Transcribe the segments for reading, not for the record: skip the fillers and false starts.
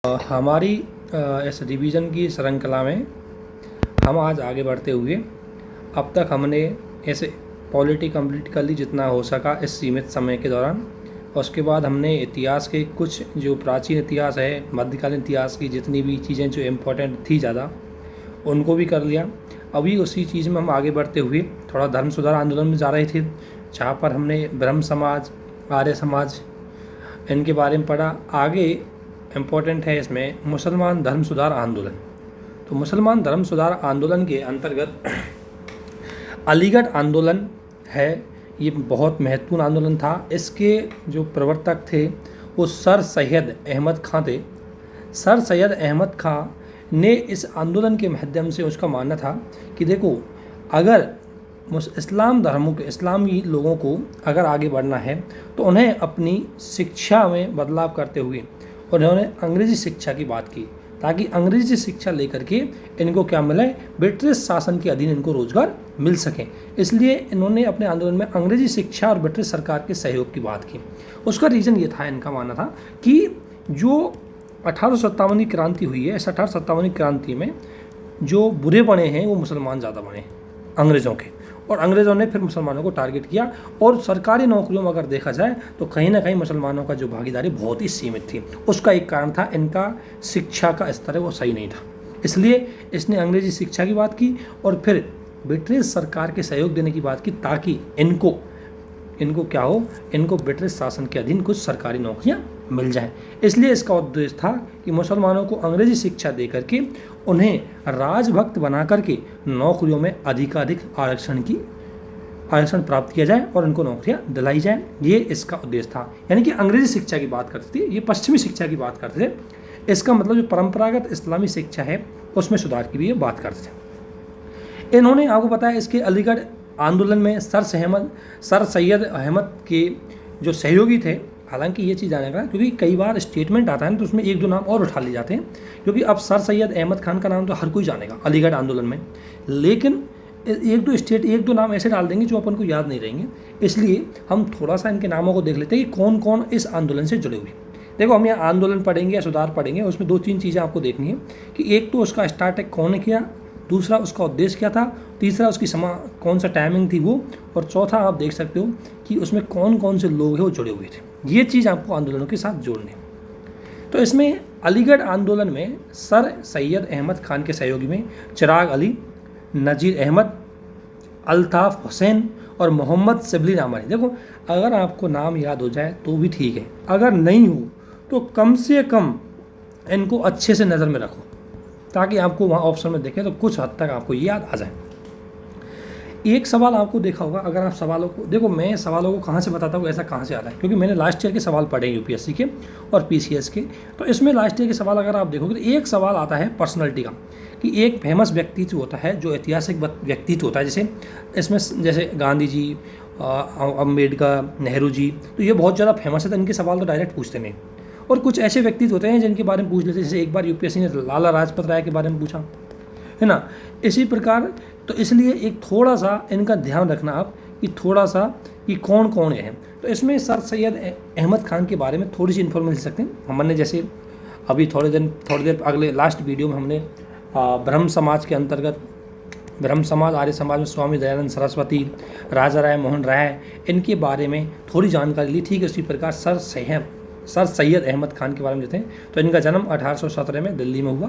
हमारी इस रिवीजन की श्रृंखला में हम आज आगे बढ़ते हुए अब तक हमने ऐसे पॉलिटी कंप्लीट कर ली जितना हो सका इस सीमित समय के दौरान। उसके बाद हमने इतिहास के कुछ जो प्राचीन इतिहास है, मध्यकालीन इतिहास की जितनी भी चीज़ें जो इम्पोर्टेंट थी ज़्यादा, उनको भी कर लिया। अभी उसी चीज़ में हम आगे बढ़ते हुए थोड़ा धर्म सुधार आंदोलन में जा रहे थे, जहाँ पर हमने ब्रह्म समाज, आर्य समाज, इनके बारे में पढ़ा। आगे इम्पोर्टेंट है इसमें मुसलमान धर्म सुधार आंदोलन। तो मुसलमान धर्म सुधार आंदोलन के अंतर्गत अलीगढ़ आंदोलन है, ये बहुत महत्वपूर्ण आंदोलन था। इसके जो प्रवर्तक थे वो सर सैयद अहमद खां थे। सर सैयद अहमद खां ने इस आंदोलन के माध्यम से उसका मानना था कि देखो, अगर इस्लाम धर्मों के इस्लामी लोगों को अगर आगे बढ़ना है तो उन्हें अपनी शिक्षा में बदलाव करते हुए उन्होंने अंग्रेज़ी शिक्षा की बात की, ताकि अंग्रेज़ी शिक्षा लेकर के इनको क्या मिले, ब्रिटिश शासन के अधीन इनको रोज़गार मिल सके। इसलिए इन्होंने अपने आंदोलन में अंग्रेज़ी शिक्षा और ब्रिटिश सरकार के सहयोग की बात की। उसका रीज़न ये था, इनका मानना था कि जो 1857 की क्रांति हुई है, इस 1857 की क्रांति में जो बुरे बने हैं वो मुसलमान ज़्यादा बने अंग्रेज़ों के, और अंग्रेज़ों ने फिर मुसलमानों को टारगेट किया। और सरकारी नौकरियों में अगर देखा जाए तो कहीं ना कहीं मुसलमानों का जो भागीदारी बहुत ही सीमित थी। उसका एक कारण था इनका शिक्षा का स्तर है वो सही नहीं था, इसलिए इसने अंग्रेज़ी शिक्षा की बात की और फिर ब्रिटिश सरकार के सहयोग देने की बात की, ताकि इनको क्या हो, इनको ब्रिटिश शासन के अधीन कुछ सरकारी नौकरियां मिल जाएं। इसलिए इसका उद्देश्य था कि मुसलमानों को अंग्रेज़ी शिक्षा दे करके उन्हें राजभक्त बना करके नौकरियों में अधिकाधिक आरक्षण प्राप्त किया जाए और उनको नौकरियां दिलाई जाए। ये इसका उद्देश्य था। यानी कि अंग्रेज़ी शिक्षा की बात करते थे, ये पश्चिमी शिक्षा की बात करते थे। इसका मतलब जो परंपरागत इस्लामी शिक्षा है उसमें सुधार की भी ये बात करते थे। इन्होंने आपको बताया इसके अलीगढ़ आंदोलन में सर सैयद अहमद के जो सहयोगी थे। हालांकि ये चीज़ जाने का, क्योंकि कई बार स्टेटमेंट आता है ना तो उसमें एक दो नाम और उठा लिए जाते हैं, क्योंकि अब सर सैयद अहमद खान का नाम तो हर कोई जानेगा अलीगढ़ आंदोलन में, लेकिन एक दो नाम ऐसे डाल देंगे जो अपन को याद नहीं रहेंगे। इसलिए हम थोड़ा सा इनके नामों को देख लेते हैं कि कौन कौन इस आंदोलन से जुड़े हुए। देखो, हम यहाँ आंदोलन पढ़ेंगे या सुधार पढ़ेंगे, उसमें 2-3 चीज़ें आपको देखनी है कि एक तो उसका स्टार्ट कौन ने किया, दूसरा उसका उद्देश्य क्या था, तीसरा उसकी कौन सा टाइमिंग थी वो, और चौथा आप देख सकते हो कि उसमें कौन कौन से लोग हैं वो जुड़े हुए थे। ये चीज़ आपको आंदोलनों के साथ जोड़नी है। तो इसमें अलीगढ़ आंदोलन में सर सैयद अहमद खान के सहयोगी में चिराग अली, नज़ीर अहमद, अल्ताफ़ हुसैन और मोहम्मद सिबली नामानी। देखो, अगर आपको नाम याद हो जाए तो भी ठीक है, अगर नहीं हो तो कम से कम इनको अच्छे से नज़र में रखो, ताकि आपको वहाँ ऑप्शन में देखें तो कुछ हद तक आपको याद आ जाए। एक सवाल आपको देखा होगा, अगर आप सवालों को देखो, मैं सवालों को कहाँ से बताता हूँ, ऐसा कहाँ से आता है, क्योंकि मैंने लास्ट ईयर के सवाल पढ़े यूपीएससी के और पीसीएस के। तो इसमें लास्ट ईयर के सवाल अगर आप देखोगे तो एक सवाल आता है पर्सनैलिटी का, कि एक फेमस व्यक्तित्व होता है जो ऐतिहासिक व्यक्तित्व होता है, जैसे इसमें जैसे गांधी जी, अम्बेडकर, नेहरू जी, तो ये बहुत ज़्यादा फेमस है, तो इनके सवाल तो डायरेक्ट पूछते नहीं। और कुछ ऐसे व्यक्तित्व होते हैं जिनके बारे में पूछ लेते हैं, जैसे एक बार यूपीएससी ने लाला लाजपत राय के बारे में पूछा है ना, इसी प्रकार। तो इसलिए एक थोड़ा सा इनका ध्यान रखना आप, कि थोड़ा सा कि कौन कौन है। तो इसमें सर सैयद अहमद खान के बारे में थोड़ी सी इन्फॉर्मेशन ले सकते हैं। हमने जैसे अभी थोड़ी देर अगले लास्ट वीडियो में हमने ब्रह्म समाज के अंतर्गत, ब्रह्म समाज, आर्य समाज में स्वामी दयानंद सरस्वती, राजा राय मोहन राय, इनके बारे में थोड़ी जानकारी ली। ठीक है, उसी प्रकार सर सैयद अहमद खान के बारे में लेते हैं। तो इनका जन्म 1817 में दिल्ली में हुआ।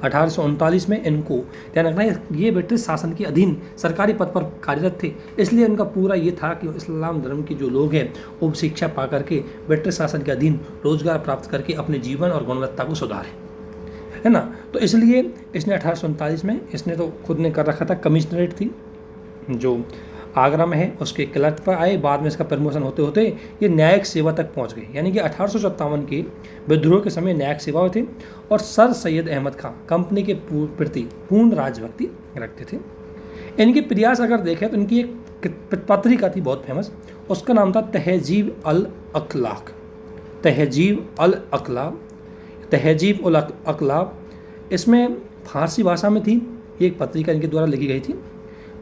1839 में इनको ध्यान रखना है, ये ब्रिटिश शासन के अधीन सरकारी पद पर कार्यरत थे, इसलिए इनका पूरा ये था कि इस्लाम धर्म के जो लोग हैं वो शिक्षा पा करके ब्रिटिश शासन के अधीन रोजगार प्राप्त करके अपने जीवन और गुणवत्ता को सुधारें, है ना। तो इसलिए इसने 1839 में इसने तो खुद ने कर रखा था, कमिश्नरेट थी जो आगरा में है, उसके क्लर्क पर आए। बाद में इसका प्रमोशन होते होते ये न्यायिक सेवा तक पहुंच गए, यानी कि 1857 के विद्रोह के समय न्यायिक सेवा थे। और सर सैयद अहमद खान कंपनी के प्रति पूर्ण राजभक्ति रखते थे। इनके प्रयास अगर देखें तो इनकी एक पत्रिका थी बहुत फेमस, उसका नाम था तहजीब अल अखलाक। तहजीब उल अखलाक इसमें फारसी भाषा में थी, ये एक पत्रिका इनके द्वारा लिखी गई थी।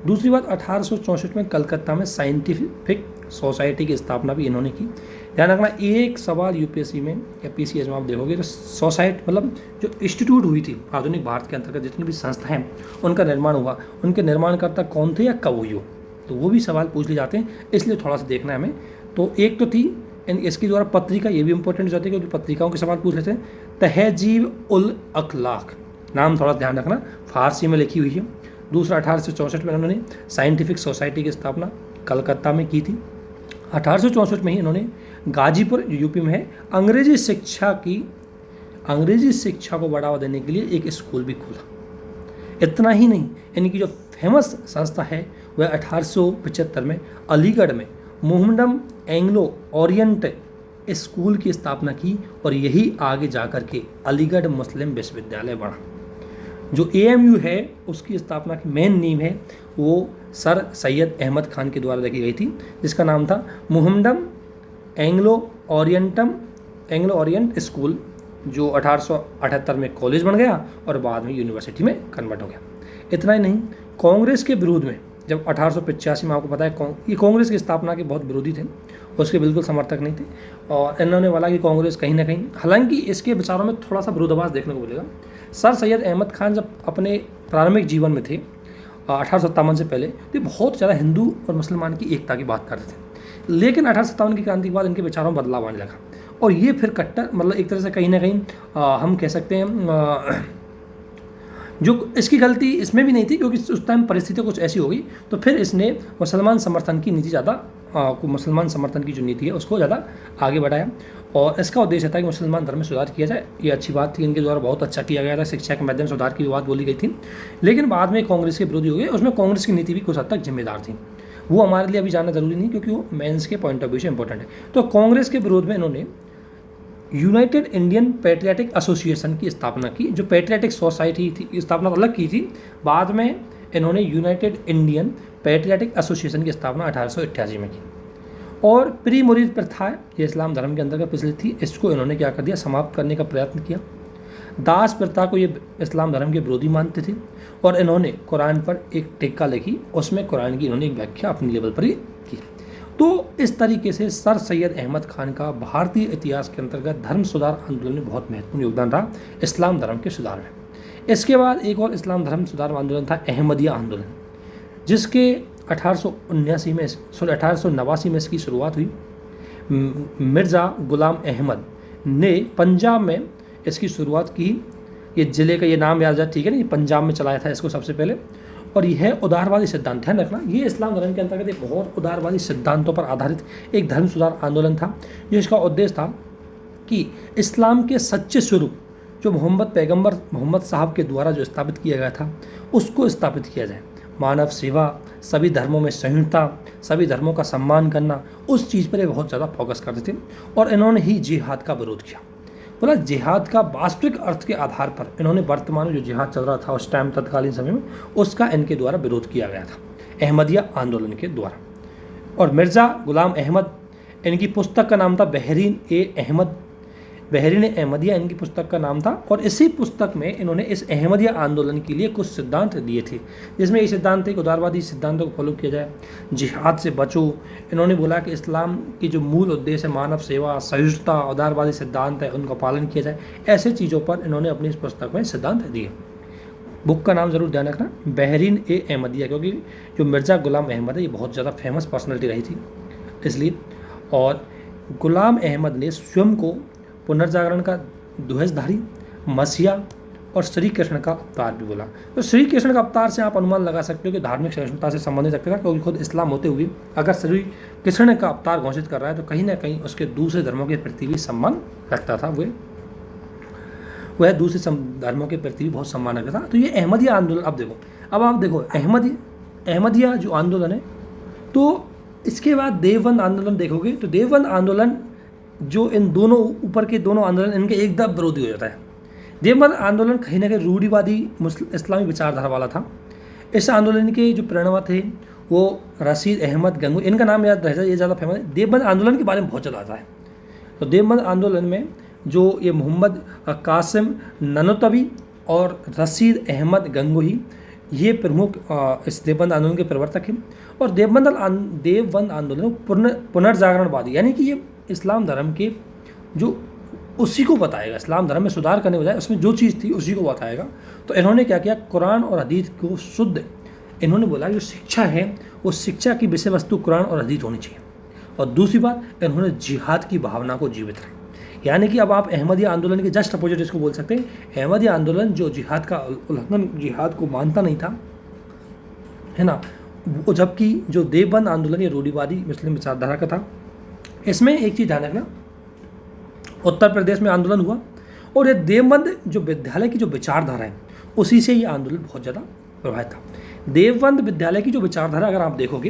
दूसरी बात, 1864 में कलकत्ता में साइंटिफिक सोसाइटी की स्थापना भी इन्होंने की। ध्यान रखना, एक सवाल यूपीएससी में या पीसीएस में आप देखोगे तो सोसाइटी मतलब जो इंस्टीट्यूट हुई थी आधुनिक भारत के अंतर्गत जितनी भी संस्था हैं उनका निर्माण हुआ, उनके निर्माणकर्ता कौन थे या कब हुई हो, तो वो भी सवाल पूछ लिए जाते हैं, इसलिए थोड़ा सा देखना है हमें। तो एक तो थी इसके द्वारा पत्रिका, ये भी इंपॉर्टेंट हो जाती है क्योंकि पत्रिकाओं के सवाल पूछ लेते हैं। तहजीब उल अखलाक, नाम थोड़ा ध्यान रखना, फारसी में लिखी हुई है। दूसरा, 1864 में इन्होंने साइंटिफिक सोसाइटी की स्थापना कलकत्ता में की थी। 1864 में ही इन्होंने गाजीपुर जो यूपी में है अंग्रेजी शिक्षा को बढ़ावा देने के लिए एक स्कूल भी खोला। इतना ही नहीं, इनकी जो फेमस संस्था है वह 1875 में अलीगढ़ में मोहम्मडम एंग्लो ओरिएंट स्कूल की स्थापना की और यही आगे जाकर के अलीगढ़ मुस्लिम विश्वविद्यालय बना। जो एएमयू है उसकी स्थापना की मेन नींव है वो सर सैयद अहमद खान के द्वारा रखी गई थी, जिसका नाम था मोहम्मडम एंग्लो ओरिएंट स्कूल, जो 1878 में कॉलेज बन गया और बाद में यूनिवर्सिटी में कन्वर्ट हो गया। इतना ही नहीं, कांग्रेस के विरोध में जब 1885 में, आपको पता है ये कांग्रेस की स्थापना के बहुत विरोधी थे, उसके बिल्कुल समर्थक नहीं थे और इन्होंने बोला कि कांग्रेस कहीं ना कहीं, हालांकि इसके विचारों में थोड़ा सा विरोधाभास देखने को मिलेगा। सर सैयद अहमद खान जब अपने प्रारंभिक जीवन में थे 1857 से पहले, तो बहुत ज़्यादा हिंदू और मुसलमान की एकता की बात करते थे, लेकिन 1857 की क्रांति के बाद इनके विचारों में बदलाव आने लगा और ये फिर कट्टर, मतलब एक तरह से कहीं ना कहीं हम कह सकते हैं जो इसकी गलती इसमें भी नहीं थी क्योंकि उस टाइम परिस्थिति कुछ ऐसी हो गई, तो फिर इसने मुसलमान समर्थन की नीति ज़्यादा मुसलमान समर्थन की जो नीति है उसको ज़्यादा आगे बढ़ाया और इसका उद्देश्य था कि मुसलमान धर्म में सुधार किया जाए। ये अच्छी बात थी, इनके द्वारा बहुत अच्छा किया गया था, शिक्षा के माध्यम से सुधार की बात बोली गई थी। लेकिन बाद में कांग्रेस के विरोधी हो गए, उसमें कांग्रेस की नीति भी कुछ हद तक जिम्मेदार थी, वो हमारे लिए अभी जानना जरूरी नहीं क्योंकि वो मेंस के पॉइंट ऑफ व्यू से इंपॉर्टेंट है। तो कांग्रेस के विरोध में इन्होंने यूनाइटेड इंडियन पैट्रियाटिक एसोसिएशन की स्थापना की, जो पैट्रियाटिक सोसाइटी थी स्थापना अलग की थी, बाद में इन्होंने यूनाइटेड इंडियन पैट्रियाटिक एसोसिएशन की स्थापना 1888 में की। और प्री मुरीद प्रथा, ये इस्लाम धर्म के अंतर्गत प्रचलित थी, इसको इन्होंने क्या कर दिया, समाप्त करने का प्रयत्न किया। दास प्रथा को ये इस्लाम धर्म के विरोधी मानते थे और इन्होंने कुरान पर एक टीका लिखी, उसमें कुरान की इन्होंने एक व्याख्या अपनी लेवल पर ही की। तो इस तरीके से सर सैयद अहमद खान का भारतीय इतिहास के अंतर्गत धर्म सुधार आंदोलन में बहुत महत्वपूर्ण योगदान रहा इस्लाम धर्म के सुधार में। इसके बाद एक और इस्लाम धर्म सुधार आंदोलन था अहमदिया आंदोलन, जिसके 1889 में इसकी शुरुआत हुई। मिर्ज़ा गुलाम अहमद ने पंजाब में इसकी शुरुआत की। ये ज़िले का ये नाम याद है, ठीक है ना, ये पंजाब में चलाया था इसको सबसे पहले। और यह उदारवादी सिद्धांत, ध्यान रखना, ये इस्लाम धर्म के अंतर्गत एक बहुत उदारवादी सिद्धांतों पर आधारित एक धर्म सुधार आंदोलन था, जिसका उद्देश्य था कि इस्लाम के सच्चे स्वरूप जो पैगंबर मोहम्मद साहब के द्वारा जो स्थापित किया गया था उसको स्थापित किया जाए। मानव सेवा, सभी धर्मों में सहिष्णुता, सभी धर्मों का सम्मान करना, उस चीज़ पर ये बहुत ज़्यादा फोकस करते थे। और इन्होंने ही जिहाद का विरोध किया। बोला जिहाद का वास्तविक अर्थ के आधार पर इन्होंने वर्तमान में जो जिहाद चल रहा था उस टाइम तत्कालीन समय में, उसका इनके द्वारा विरोध किया गया था अहमदिया आंदोलन के द्वारा। और मिर्ज़ा गुलाम अहमद, इनकी पुस्तक का नाम था बहरीन अहमदिया इनकी पुस्तक का नाम था। और इसी पुस्तक में इन्होंने इस अहमदिया आंदोलन के लिए कुछ सिद्धांत दिए थे, जिसमें ये सिद्धांत थे कि उदारवादी सिद्धांतों को फॉलो किया जाए, जिहाद से बचो। इन्होंने बोला कि इस्लाम की जो मूल उद्देश्य है मानव सेवा, सहिष्णुता, उदारवादी सिद्धांत है, उनका पालन किया जाए। ऐसे चीज़ों पर इन्होंने अपनी इस पुस्तक में सिद्धांत दिए। बुक का नाम ज़रूर ध्यान रखना, बहरीन अहमदिया, क्योंकि जो मिर्ज़ा गुलाम अहमद है ये बहुत ज़्यादा फेमस पर्सनैलिटी रही थी इसलिए। और गुलाम अहमद ने स्वयं को पुनर्जागरण का ध्वजधारी, मसीहा और श्री कृष्ण का अवतार भी बोला। तो श्री कृष्ण का अवतार से आप अनुमान लगा सकते हो कि धार्मिक सहिष्णुता से संबंधित रखेगा, क्योंकि खुद इस्लाम होते हुए अगर श्री कृष्ण का अवतार घोषित कर रहा है तो कहीं ना कहीं उसके दूसरे धर्मों के प्रति भी सम्मान रखता था। वह दूसरे धर्मों के प्रति भी बहुत सम्मान रखता था। तो ये अहमदिया आंदोलन, अब आप देखो अहमदिया जो आंदोलन है, तो इसके बाद देवबंद आंदोलन देखोगे तो देवबंद आंदोलन जो इन दोनों ऊपर के दोनों आंदोलन इनके एकदम विरोधी हो जाता है। देवबंद आंदोलन कहीं ना कहीं रूढ़िवादी इस्लामी विचारधारा वाला था। इस आंदोलन के जो प्रणेता थे वो रशीद अहमद गंगोही, इनका नाम याद रह जाए, ये ज़्यादा फेमस है। देवबंद आंदोलन के बारे में बहुत ज़्यादा आता है। तो देवबंद आंदोलन में जो ये मोहम्मद कासिम ननोतवी और रशीद अहमद गंगोही, ये प्रमुख इस देवबंद आंदोलन के प्रवर्तक हैं। और देवबंद आंदोलन पुनर्जागरणवादी, यानी कि ये इस्लाम धर्म के जो उसी को बताएगा, इस्लाम धर्म में सुधार करने बजाय उसमें जो चीज़ थी उसी को बताएगा। तो इन्होंने क्या किया, कुरान और हदीस को शुद्ध, इन्होंने बोला जो शिक्षा है वो शिक्षा की विषय वस्तु कुरान और हदीस होनी चाहिए। और दूसरी बात, इन्होंने जिहाद की भावना को जीवित रखा। यानी कि अब आप अहमदिया आंदोलन के जस्ट अपोजिट इसको बोल सकते हैं। अहमदिया आंदोलन जो जिहाद का उल्लंघन, जिहाद को मानता नहीं था, है ना, वो, जबकि जो देवबंद आंदोलन ये रूढ़िवादी मुस्लिम विचारधारा का था। इसमें एक चीज़ ध्यान रखना, उत्तर प्रदेश में आंदोलन हुआ और ये देवबंद जो विद्यालय की जो विचारधारा है उसी से ये आंदोलन बहुत ज़्यादा प्रभावित था। देवबंद विद्यालय की जो विचारधारा अगर आप देखोगे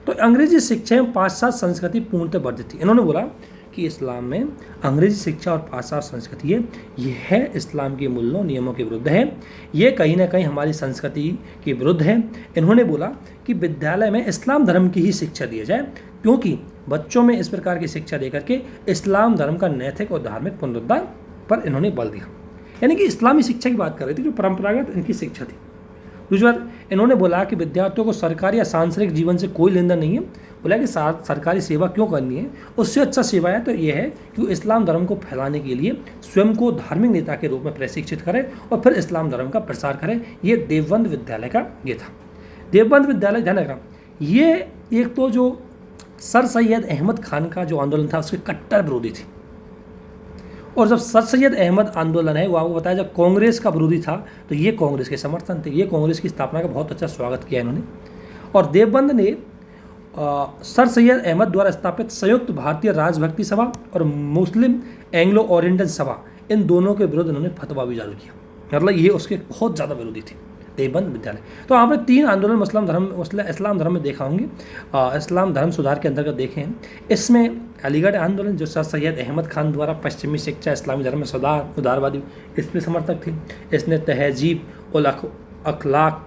तो अंग्रेजी शिक्षा में पाश्चात्य संस्कृति पूर्णतः वर्जित थी। इन्होंने बोला कि इस्लाम में अंग्रेजी शिक्षा और पाश्चात्य संस्कृति है, यह है इस्लाम के मूल्यों नियमों के विरुद्ध है, ये कहीं ना कहीं हमारी संस्कृति के विरुद्ध है। इन्होंने बोला कि विद्यालय में इस्लाम धर्म की ही शिक्षा दी जाए, क्योंकि बच्चों में इस प्रकार की शिक्षा दे करके इस्लाम धर्म का नैतिक और धार्मिक पुनरुद्धार पर इन्होंने बल दिया। यानी कि इस्लामी शिक्षा की बात कर रही थी, जो परंपरागत इनकी शिक्षा थी। दूसरी बात, इन्होंने बोला कि विद्यार्थियों को सरकारी या सांसारिक जीवन से कोई लेन देन नहीं है। बोला कि सरकारी सेवा क्यों करनी है, उससे अच्छा सेवा है तो यह है कि इस्लाम धर्म को फैलाने के लिए स्वयं को धार्मिक नेता के रूप में प्रशिक्षित करें और फिर इस्लाम धर्म का प्रसार करें। ये देवबंद विद्यालय का ये था। देवबंद विद्यालय, ध्यान रखना, ये एक तो जो सर सैयद अहमद खान का जो आंदोलन था उसके कट्टर विरोधी थे। और जब सर सैयद अहमद आंदोलन है वो आपको बताया जब कांग्रेस का विरोधी था तो ये कांग्रेस के समर्थन थे। ये कांग्रेस की स्थापना का बहुत अच्छा स्वागत किया इन्होंने। और देवबंद ने सर सैयद अहमद द्वारा स्थापित संयुक्त भारतीय राजभक्ति सभा और मुस्लिम एंग्लो ओरिएंटल सभा, इन दोनों के विरुद्ध इन्होंने फतवा भी जारी किया। मतलब ये उसके बहुत ज़्यादा विरोधी थे देवबंद विद्यालय। तो आपने 3 आंदोलन इस्लाम धर्म में देखा होंगे, इस्लाम धर्म सुधार के अंतर्गत देखे हैं। इसमें अलीगढ़ आंदोलन जो सर सैयद अहमद खान द्वारा पश्चिमी शिक्षा इस्लामी धर्म में सुधार, उदारवादी, इसमें समर्थक थे। इसने तहजीब उल अखलाक,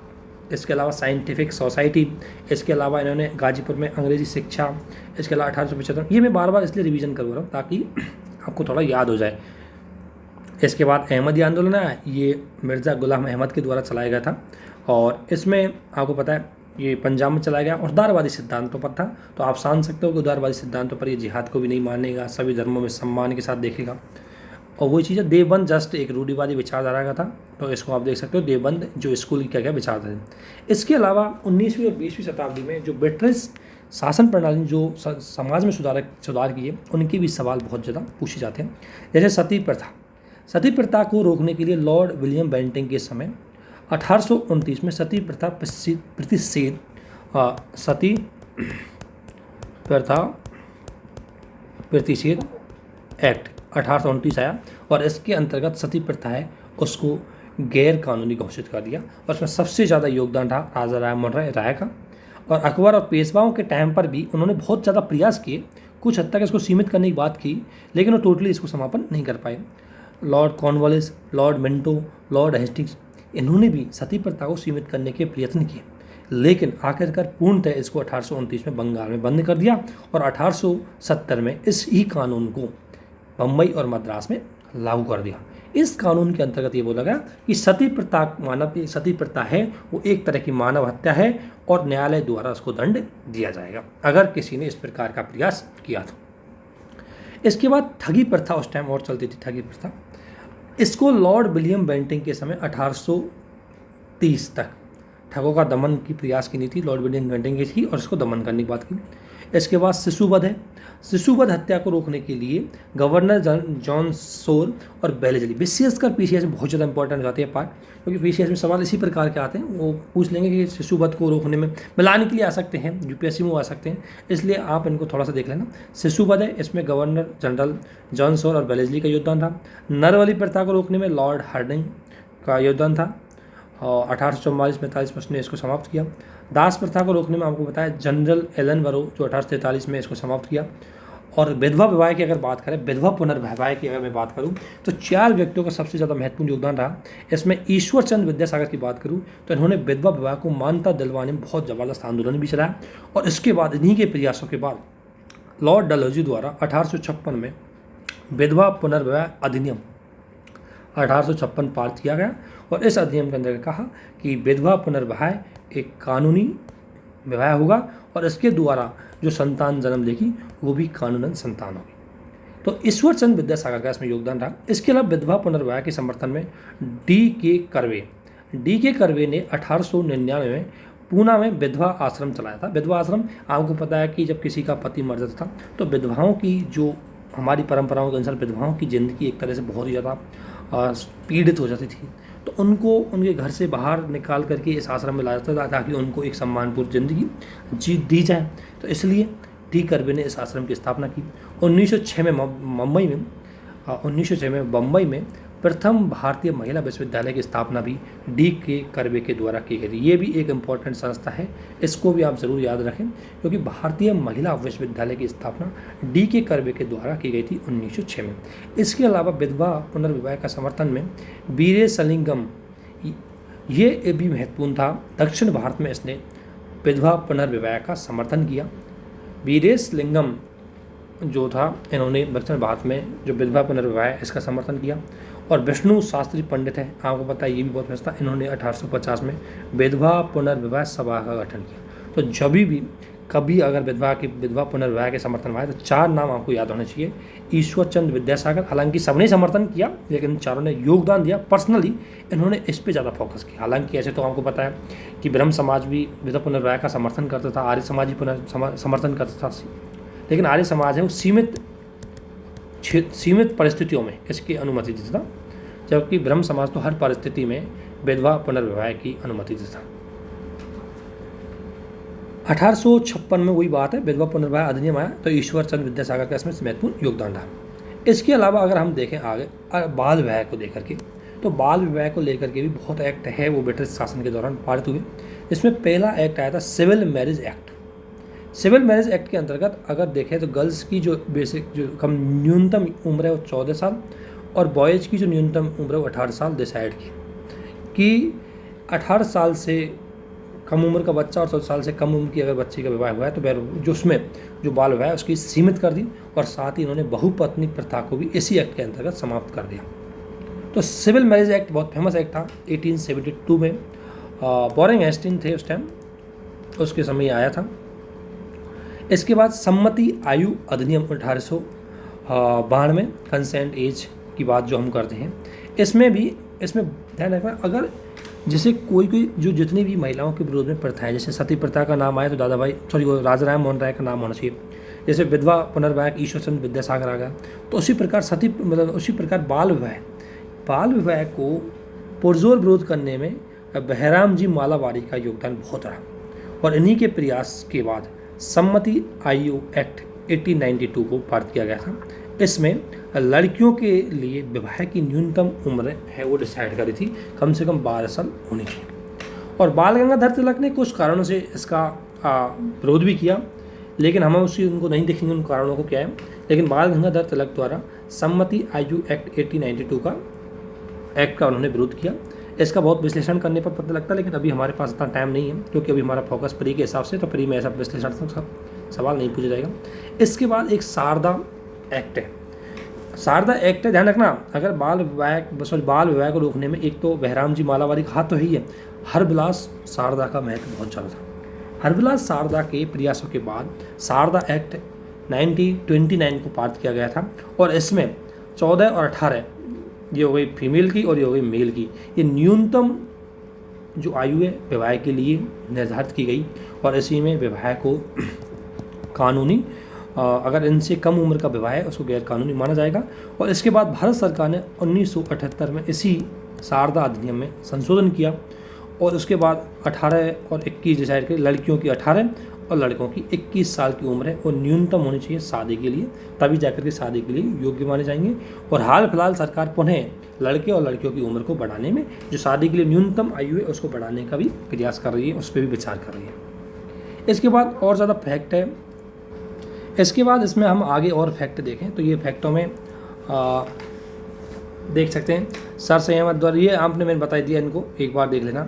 इसके अलावा साइंटिफिक सोसाइटी, इसके अलावा इन्होंने गाजीपुर में अंग्रेजी शिक्षा, इसके अलावा 1875, ये मैं बार बार इसलिए रिवीजन करवा रहा हूँ ताकि आपको थोड़ा याद हो जाए। इसके बाद अहमदी आंदोलन है, ये मिर्ज़ा गुलाम अहमद के द्वारा चलाया गया था और इसमें आपको पता है ये पंजाब में चलाया गया और उदारवादी सिद्धांतों पर था। तो आप जान सकते हो कि उदारवादी सिद्धांतों पर ये जिहाद को भी नहीं मानेगा, सभी धर्मों में सम्मान के साथ देखेगा। और वही चीज़ है, देवबंद जस्ट एक रूढ़िवादी विचारधारा का था, तो इसको आप देख सकते हो देवबंद जो स्कूल की क्या विचारधारा। इसके अलावा 19वीं और 20वीं शताब्दी में जो ब्रिटिश शासन प्रणाली जो समाज में सुधार किए उनके भी सवाल बहुत ज़्यादा पूछे जाते हैं। जैसे सती प्रथा, सती प्रथा को रोकने के लिए लॉर्ड विलियम बेंटिंग के समय 1829 में सती प्रथा प्रतिषेध सती प्रथा प्रतिषेध एक्ट 1829 आया और इसके अंतर्गत सती प्रथा है उसको गैर कानूनी घोषित कर दिया। और उसमें सबसे ज़्यादा योगदान रहा राजा राममोहन राय का। और अकबर और पेशवाओं के टाइम पर भी उन्होंने बहुत ज़्यादा प्रयास किए, कुछ हद तक इसको सीमित करने की बात की, लेकिन वो टोटली इसको समापन नहीं कर पाए। Lord Cornwallis, Lord Minto, Lord Hastings, इन्होंने भी सती प्रथा को सीमित करने के प्रयत्न किए, लेकिन आखिरकार पूर्णतः इसको 1829 में बंगाल में बंद कर दिया और 1870 में इस ही कानून को बम्बई और मद्रास में लागू कर दिया। इस कानून के अंतर्गत ये बोला गया कि सती प्रथा है वो एक तरह की मानव हत्या है और न्यायालय द्वारा उसको दंड दिया जाएगा अगर किसी ने इस प्रकार का प्रयास किया तो। इसके बाद ठगी प्रथा उस टाइम और चलती थी, ठगी प्रथा। इसको लॉर्ड विलियम बेंटिंग के समय 1830 तक ठगों का दमन की प्रयास की नीति लॉर्ड विलियम बेंटिंग की थी और इसको दमन करने की बात की। इसके बाद शिशुवध है। शिशुवध हत्या को रोकने के लिए गवर्नर जॉन सोर और बेलेजली, विशेषकर पीसीएस में बहुत ज़्यादा इंपॉर्टेंट हो जाती है पार्ट, क्योंकि पीसीएस में सवाल इसी प्रकार के आते हैं। वो पूछ लेंगे कि शिशुवध को रोकने में मिलाने के लिए आ सकते हैं, यूपीएससी में आ सकते हैं, इसलिए आप इनको थोड़ा सा देख लेना। शिशुवध है, इसमें गवर्नर जनरल जॉन सोर और बेलेजली का योगदान था। नरबलि प्रथा को रोकने में लॉर्ड हार्डिंग का योगदान था और 1844-45 में उसने इसको समाप्त किया। दास प्रथा को रोकने में आपको बताया जनरल एलन बरो जो 1843 में इसको समाप्त किया। और विधवा विवाह की अगर बात करें, विधवा पुनर्विवाह की अगर मैं बात करूं तो 4 व्यक्तियों का सबसे ज़्यादा महत्वपूर्ण योगदान रहा। इसमें ईश्वर चंद्र विद्यासागर की बात करूं तो इन्होंने विधवा विवाह को मान्यता दिलवाने में बहुत ज़बरदस्त आंदोलन भी चलाया। और इसके बाद इन्हीं के प्रयासों के बाद लॉर्ड डलहौजी द्वारा 1856 में विधवा पुनर्विवाह अधिनियम 1856 पारित किया गया और इस अधिनियम के अंदर कहा कि विधवा पुनर्विवाह एक कानूनी विवाह होगा और इसके द्वारा जो संतान जन्म लेगी वो भी कानूनन संतान होगी। तो ईश्वर चंद्र विद्यासागर का इसमें योगदान रहा। इसके अलावा विधवा पुनर्विवाह के समर्थन में डी के कर्वे ने 1899 में पूना में विधवा आश्रम चलाया था। विधवा आश्रम आपको पता है कि जब किसी का पति मर जाता था तो विधवाओं की, जो हमारी परंपराओं के अनुसार विधवाओं की ज़िंदगी एक तरह से बहुत ही ज़्यादा पीड़ित हो जाती थी, तो उनको उनके घर से बाहर निकाल करके इस आश्रम में लाया जाता था ताकि उनको एक सम्मानपूर्ण ज़िंदगी जी दी जाए। तो इसलिए डी कर्वे ने इस आश्रम की स्थापना की। 1906 में बम्बई में प्रथम भारतीय महिला विश्वविद्यालय की स्थापना भी डी के कर्वे के द्वारा की गई थी। ये भी एक इम्पॉर्टेंट संस्था है, इसको भी आप ज़रूर याद रखें क्योंकि भारतीय महिला विश्वविद्यालय की स्थापना डी के कर्वे के द्वारा की गई थी 1906 में। इसके अलावा विधवा पुनर्विवाह का समर्थन में वीरेशलिंगम, ये भी महत्वपूर्ण था। दक्षिण भारत में इसने विधवा पुनर्विवाह का समर्थन किया। वीरेशलिंगम जो था, इन्होंने दक्षिण भारत में जो विधवा पुनर्विवाह है इसका समर्थन किया। और विष्णु शास्त्री पंडित है, आपको पता है ये भी बहुत महत्व था, इन्होंने 1850 में विधवा पुनर्विवाह सभा का गठन किया। तो जब भी कभी अगर विधवा पुनर्विवाह के समर्थन में आए तो 4 नाम आपको याद होने चाहिए। ईश्वर चंद्र विद्यासागर, हालांकि सबने समर्थन किया लेकिन चारों ने योगदान दिया। पर्सनली इन्होंने इस पे ज़्यादा फोकस किया। हालांकि ऐसे तो आपको पता है कि ब्रह्म समाज भी विधवा पुनर्विवाह का समर्थन करता था, आर्य समाज भी समर्थन करता था, लेकिन आर्य समाज है वो सीमित परिस्थितियों में इसकी अनुमति देता था, जबकि ब्रह्म समाज तो हर परिस्थिति में विधवा पुनर्विवाह की अनुमति देता था। 1856 में वही बात है, विधवा पुनर्विवाह अधिनियम आया तो ईश्वर चंद्र विद्यासागर का इसमें महत्वपूर्ण योगदान रहा। इसके अलावा अगर हम देखें आगे बाल विवाह को लेकर के, तो बाल विवाह को लेकर के भी बहुत एक्ट है वो ब्रिटिश शासन के दौरान पारित हुए। इसमें पहला एक्ट आया था civil marriage act. Civil marriage act के अंतर्गत अगर देखें तो गर्ल्स की जो न्यूनतम उम्र है वो 14 साल और बॉयज़ की जो न्यूनतम उम्र है वो 18 साल डिसाइड की कि 18 साल से कम उम्र का बच्चा और 14 साल से कम उम्र की अगर बच्चे का विवाह हुआ है तो जो उसमें जो बाल विवाह है उसकी सीमित कर दी और साथ ही इन्होंने बहुपत्नी प्रथा को भी इसी एक्ट के अंतर्गत समाप्त कर दिया। तो सिविल मैरिज एक्ट बहुत फेमस एक्ट था। 1872 में वॉरेन हेस्टिंग्स थे उस टाइम, उसके समय आया था। इसके बाद सम्मति आयु अधिनियम 1892, कंसेंट एज की बात जो हम करते हैं, इसमें ध्यान रखना अगर जैसे कोई जो जितनी भी महिलाओं के विरोध में प्रथाएं, जैसे सती प्रथा का नाम आया तो राजा राम मोहन राय का नाम होना चाहिए। जैसे विधवा पुनर्विवाह ईश्वर चंद्र विद्यासागर आ गया, तो उसी प्रकार बाल विवाह को पुरजोर विरोध करने में बहराम जी मालावारी का योगदान बहुत रहा और इन्हीं के प्रयास के बाद सम्मति आयु एक्ट 1892 को पारित किया गया था। इसमें लड़कियों के लिए विवाह की न्यूनतम उम्र है वो डिसाइड करी थी, कम से कम 12 साल होनी चाहिए। और बाल गंगाधर तिलक ने कुछ कारणों से इसका विरोध भी किया, लेकिन हम उनको नहीं देखेंगे उन कारणों को क्या है। लेकिन बाल गंगाधर तिलक द्वारा सम्मति आयु एक्ट 1892 का एक्ट का उन्होंने विरोध किया। इसका बहुत विश्लेषण करने पर पता लगता है, लेकिन अभी हमारे पास इतना टाइम नहीं है क्योंकि अभी हमारा फोकस प्री के हिसाब से, तो प्री में ऐसा विश्लेषण सवाल नहीं पूछा जाएगा। इसके बाद एक शारदा एक्ट है। शारदा एक्ट है, ध्यान रखना, अगर बाल विवाह को रोकने में एक तो बहराम जी मालावारी का हाथ तो ही है, हरविलास शारदा का महत्व बहुत ज़्यादा था। हरविलास शारदा के प्रयासों के बाद शारदा एक्ट 1929 को पारित किया गया था और इसमें 14 और 18 ये हो गई फीमेल की और ये हो गई मेल की, ये न्यूनतम जो आयु है विवाह के लिए निर्धारित की गई और इसी में विवाह को कानूनी, अगर इनसे कम उम्र का विवाह है उसको गैर कानूनी माना जाएगा। और इसके बाद भारत सरकार ने 1978 में इसी शारदा अधिनियम में संशोधन किया और उसके बाद 18 और 21 डिसाइड कर लड़कियों की 18 और लड़कों की 21 साल की उम्र है और न्यूनतम होनी चाहिए शादी के लिए, तभी जाकर के शादी के लिए योग्य माने जाएंगे। और हाल फिलहाल सरकार पुनः लड़के और लड़कियों की उम्र को बढ़ाने में, जो शादी के लिए न्यूनतम आयु है उसको बढ़ाने का भी प्रयास कर रही है, उस पर भी विचार कर रही है। इसके बाद और ज़्यादा फैक्ट है। इसके बाद इसमें हम आगे और फैक्ट देखें तो ये फैक्टों में देख सकते हैं सर सैयद द्वारा, ये आपने मैंने बताई दिया, इनको एक बार देख लेना,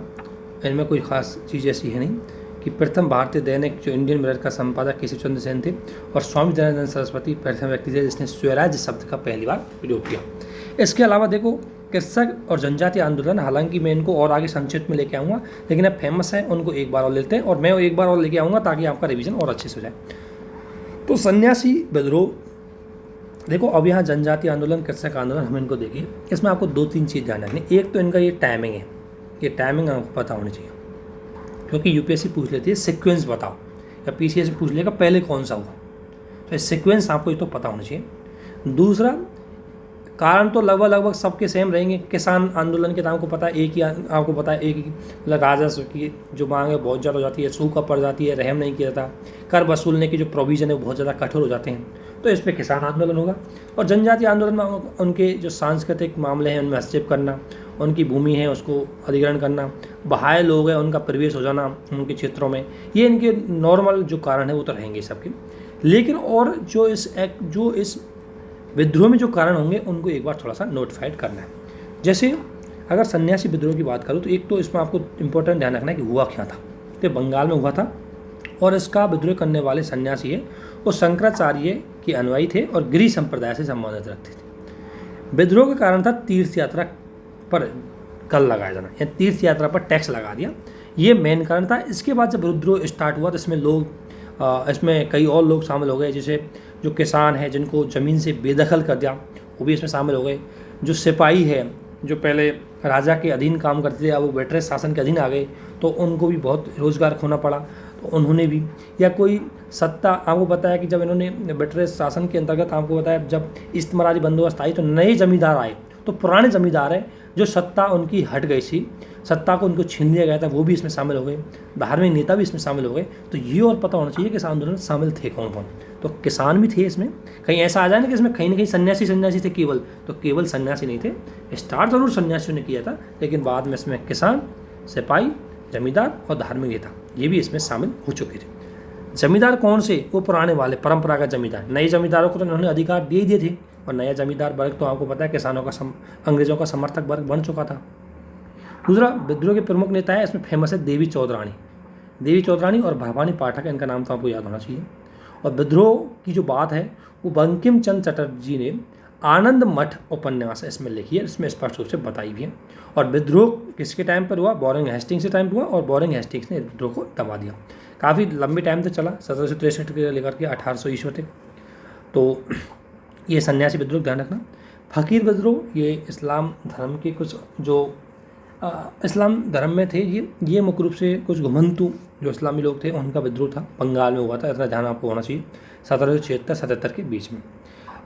इनमें कोई ख़ास चीज़ ऐसी है नहीं। कि प्रथम भारतीय दैनिक जो इंडियन मिरर का संपादक केशव चंद्र सेन थे और स्वामी दयानंद सरस्वती प्रथम व्यक्ति थे जिसने स्वराज शब्द का पहली बार प्रयोग किया। इसके अलावा देखो कृषक और जनजातीय आंदोलन, हालांकि मैं इनको और आगे संक्षिप्त में लेके आऊँगा, लेकिन अब फेमस है उनको एक बार और लेते हैं, और मैं एक बार और लेके आऊँगा ताकि आपका रिवीजन और अच्छे से हो जाए। तो सन्यासी विद्रोह, देखो अब यहाँ जनजातीय आंदोलन, कृषक आंदोलन, हम इनको देखिए, इसमें आपको 2-3 चीज़ ध्यान रखनी। एक तो इनका ये टाइमिंग है, ये टाइमिंग आपको पता होनी चाहिए, क्योंकि यूपीएससी पूछ लेती है सीक्वेंस बताओ, या पीसीएस पूछ लेगा पहले कौन सा हुआ, तो सीक्वेंस आपको ये तो पता होना चाहिए। दूसरा, कारण तो लगभग सबके सेम रहेंगे। किसान आंदोलन के तो आपको पता है एक ही, आपको पता है एक ही, मतलब राजस्व की जो मांग है बहुत ज़्यादा हो जाती है, सूखा पड़ जाती है, रहम नहीं किया जाता, कर वसूलने की जो प्रोविज़न है वो बहुत ज़्यादा कठोर हो जाते हैं, तो इस पर किसान आंदोलन होगा। और जनजातीय आंदोलन में उनके जो सांस्कृतिक मामले हैं उनमें हस्तक्षेप करना, उनकी भूमि है उसको अधिग्रहण करना, बहाए लोग हैं उनका प्रवेश हो जाना उनके क्षेत्रों में, ये इनके नॉर्मल जो कारण है वो तो रहेंगे सबके। लेकिन और जो इस विद्रोह में जो कारण होंगे उनको एक बार थोड़ा सा नोटिफाइड करना है। जैसे अगर सन्यासी विद्रोह की बात करूँ तो एक तो इसमें आपको इम्पोर्टेंट ध्यान रखना है कि हुआ क्या था। तो बंगाल में हुआ था, और इसका विद्रोह करने वाले सन्यासी है वो शंकराचार्य के अनुयायी थे और गिरि संप्रदाय से संबंधित रखते थे। विद्रोह का कारण था तीर्थ यात्रा पर कर लगाया जाना, या तीर्थ यात्रा पर टैक्स लगा दिया, ये मेन कारण था। इसके बाद जब विद्रोह स्टार्ट हुआ तो इसमें कई और लोग शामिल हो गए, जैसे जो किसान है जिनको ज़मीन से बेदखल कर दिया वो भी इसमें शामिल हो गए, जो सिपाही है जो पहले राजा के अधीन काम करते थे अब वो ब्रिटिश शासन के अधीन आ गए तो उनको भी बहुत रोज़गार खोना पड़ा, तो उन्होंने भी, या कोई सत्ता, आपको पता है कि जब इन्होंने ब्रिटिश शासन के अंतर्गत, आपको पता है जब इस्तेमारी बंदोबस्त आई तो नए जमींदार आए, तो पुराने जमींदार हैं जो सत्ता उनकी हट गई थी, सत्ता को उनको छीन लिया गया था, वो भी इसमें शामिल हो गए, धार्मिक नेता भी इसमें शामिल हो गए। तो ये और पता होना चाहिए कि इस आंदोलन में शामिल थे कौन कौन। तो किसान भी थे इसमें, कहीं ऐसा आ जाए ना कि इसमें कहीं ना कहीं सन्यासी थे केवल, तो केवल सन्यासी नहीं थे, स्टार्ट जरूर सन्यासियों ने किया था, लेकिन बाद में इसमें किसान, सिपाही, जमींदार और धार्मिक नेता ये भी इसमें शामिल हो चुके थे। जमींदार कौन से? वो पुराने वाले परंपरागत जमींदार, नए जमींदारों को तो उन्होंने अधिकार दे ही दिए थे, और नया जमींदार वर्ग तो आपको पता है किसानों का अंग्रेजों का समर्थक वर्ग बन चुका था। दूसरा, विद्रोह के प्रमुख नेता है इसमें फेमस है देवी चौधरानी और भवानी पाठक, इनका नाम तो आपको याद होना चाहिए। और विद्रोह की जो बात है वो बंकिम चंद्र चटर्जी ने आनंद मठ उपन्यास इसमें लिखी है, इसमें स्पष्ट रूप से बताई भी है। और विद्रोह किसके टाइम पर हुआ? बोरिंग हेस्टिंग्स के टाइम पर हुआ, और बोरिंग हेस्टिंग्स ने विद्रोह को दबा दिया। काफ़ी लंबे टाइम तक चला, 1763 के लेकर के 1800 ईस्वी तक। तो ये सन्यासी विद्रोह ध्यान रखना। फ़कीर विद्रोह, ये इस्लाम धर्म के कुछ जो इस्लाम धर्म में थे, ये मुख्य रूप से कुछ घुमंतु जो इस्लामी लोग थे उनका विद्रोह था, बंगाल में हुआ था, इतना ध्यान आपको होना चाहिए, 1776-77 के बीच में।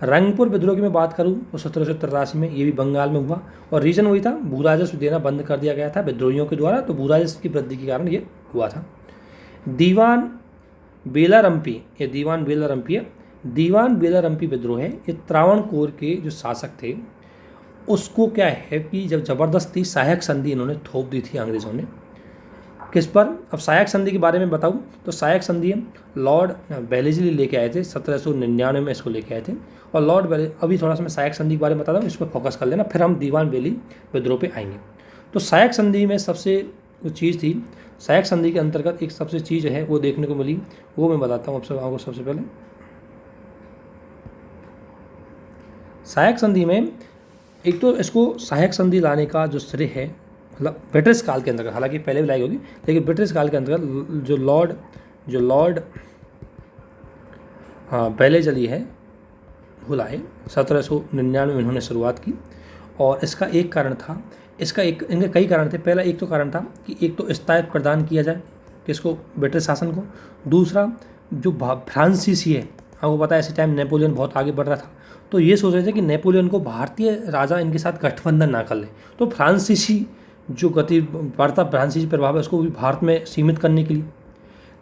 रंगपुर विद्रोह की मैं बात करूँ तो 1783 में, ये भी बंगाल में हुआ, और रीज़न वही था, भू राजस्व देना बंद कर दिया गया था विद्रोहियों के द्वारा, तो भू राजस्व की वृद्धि के कारण ये हुआ था। दीवान बेलारंपी विद्रोह है, ये त्रावणकोर के जो शासक थे उसको क्या है कि जब ज़बरदस्ती सहायक संधि इन्होंने थोप दी थी अंग्रेज़ों ने, किस पर? अब सहायक संधि के बारे में बताऊं तो सहायक संधि लॉर्ड वेलेस्ली लेके आए थे, 1799 में इसको लेके आए थे। और लॉर्ड अभी थोड़ा सा मैं सहायक संधि के बारे में बताता हूँ, इस पर फोकस कर लेना, फिर हम दीवान बेली विद्रोह पे आएंगे। तो सहायक संधि में सबसे जो चीज़ थी, सहायक संधि के अंतर्गत एक सबसे चीज़ है वो देखने को मिली, वो मैं बताता हूँ आपको। सबसे पहले सहायक संधि में एक तो इसको सहायक संधि लाने का जो श्रेय है, मतलब ब्रिटिश काल के अंतर्गत, हालांकि पहले भी लाई होगी, लेकिन ब्रिटिश काल के अंतर्गत जो लॉर्ड वेलेस्ली है वो लाए, 1799 में इन्होंने शुरुआत की। और इसका एक कारण था, इनके कई कारण थे। पहला एक तो कारण था कि एक तो स्थायित्व प्रदान किया जाए किसको? ब्रिटिश शासन को। दूसरा, जो फ्रांसीसी है, आपको पता है ऐसे टाइम नेपोलियन बहुत आगे बढ़ रहा था, तो ये सोच रहे थे कि नेपोलियन को भारतीय राजा इनके साथ गठबंधन ना कर ले, तो फ्रांसीसी जो गति बढ़ता फ्रांसीसी प्रभाव है उसको भी भारत में सीमित करने के लिए।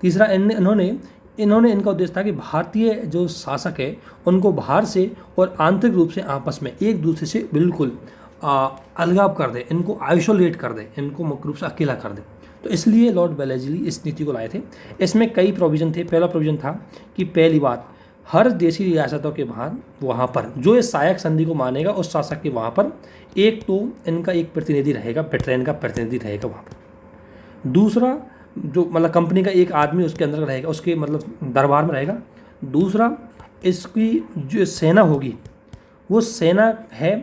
तीसरा, इन्होंने इनका उद्देश्य था कि भारतीय जो शासक है उनको बाहर से और आंतरिक रूप से आपस में एक दूसरे से बिल्कुल अलगाव कर दे, इनको आइसोलेट कर दे, इनको मुख्य रूप से अकेला कर दे। तो इसलिए लॉर्ड वेलेस्ली इस नीति को लाए थे। इसमें कई प्रोविज़न थे। पहला प्रोविज़न था कि पहली बात, हर देशी रियासतों के बाद वहाँ पर जो इस सहायक संधि को मानेगा उस शासक के वहाँ पर एक तो इनका एक प्रतिनिधि रहेगा, ब्रिटेन का प्रतिनिधि रहेगा वहाँ पर। दूसरा, जो मतलब कंपनी का एक आदमी उसके अंदर रहेगा, उसके मतलब दरबार में रहेगा। दूसरा, इसकी जो सेना होगी वो सेना है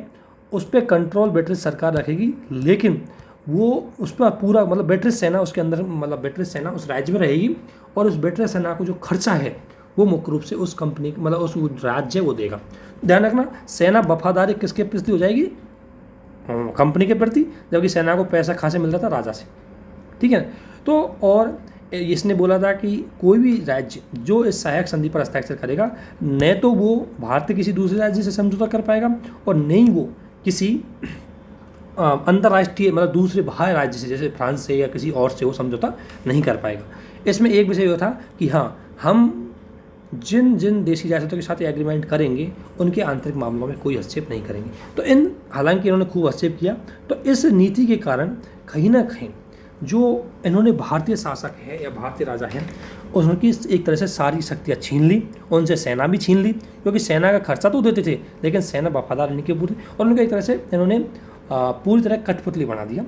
उस पर कंट्रोल ब्रिटिश सरकार रखेगी, लेकिन वो उस पर पूरा मतलब ब्रिटिश सेना उसके अंदर मतलब ब्रिटिश सेना उस राज्य में रहेगी और उस ब्रिटिश सेना को जो खर्चा है वो मुख्य रूप से उस कंपनी मतलब उस राज्य वो देगा। ध्यान रखना, सेना वफादारी किसके प्रति हो जाएगी? कंपनी के प्रति, जबकि सेना को पैसा कहाँ से मिल रहा था? राजा से। ठीक है। तो और इसने बोला था कि कोई भी राज्य जो इस सहायक संधि पर हस्ताक्षर करेगा न तो वो भारत के किसी दूसरे राज्य से समझौता कर पाएगा और न ही वो किसी अंतर्राष्ट्रीय मतलब दूसरे बाहर राज्य से जैसे फ्रांस से या किसी और से वो समझौता नहीं कर पाएगा। इसमें एक विषय यह था कि हाँ, हम जिन जिन देशी रियासतों के साथ एग्रीमेंट करेंगे उनके आंतरिक मामलों में कोई हस्तक्षेप नहीं करेंगे। तो इन हालांकि इन्होंने खूब हस्तक्षेप किया, तो इस नीति के कारण कहीं ना कहीं जो इन्होंने भारतीय शासक है या भारतीय राजा है उनकी एक तरह से सारी शक्तियाँ छीन ली, उनसे सेना भी छीन ली, क्योंकि सेना का खर्चा तो देते थे लेकिन सेना वफादार नहीं के पूरी, और उनका एक तरह से इन्होंने पूरी तरह कठपुतली बना दिया।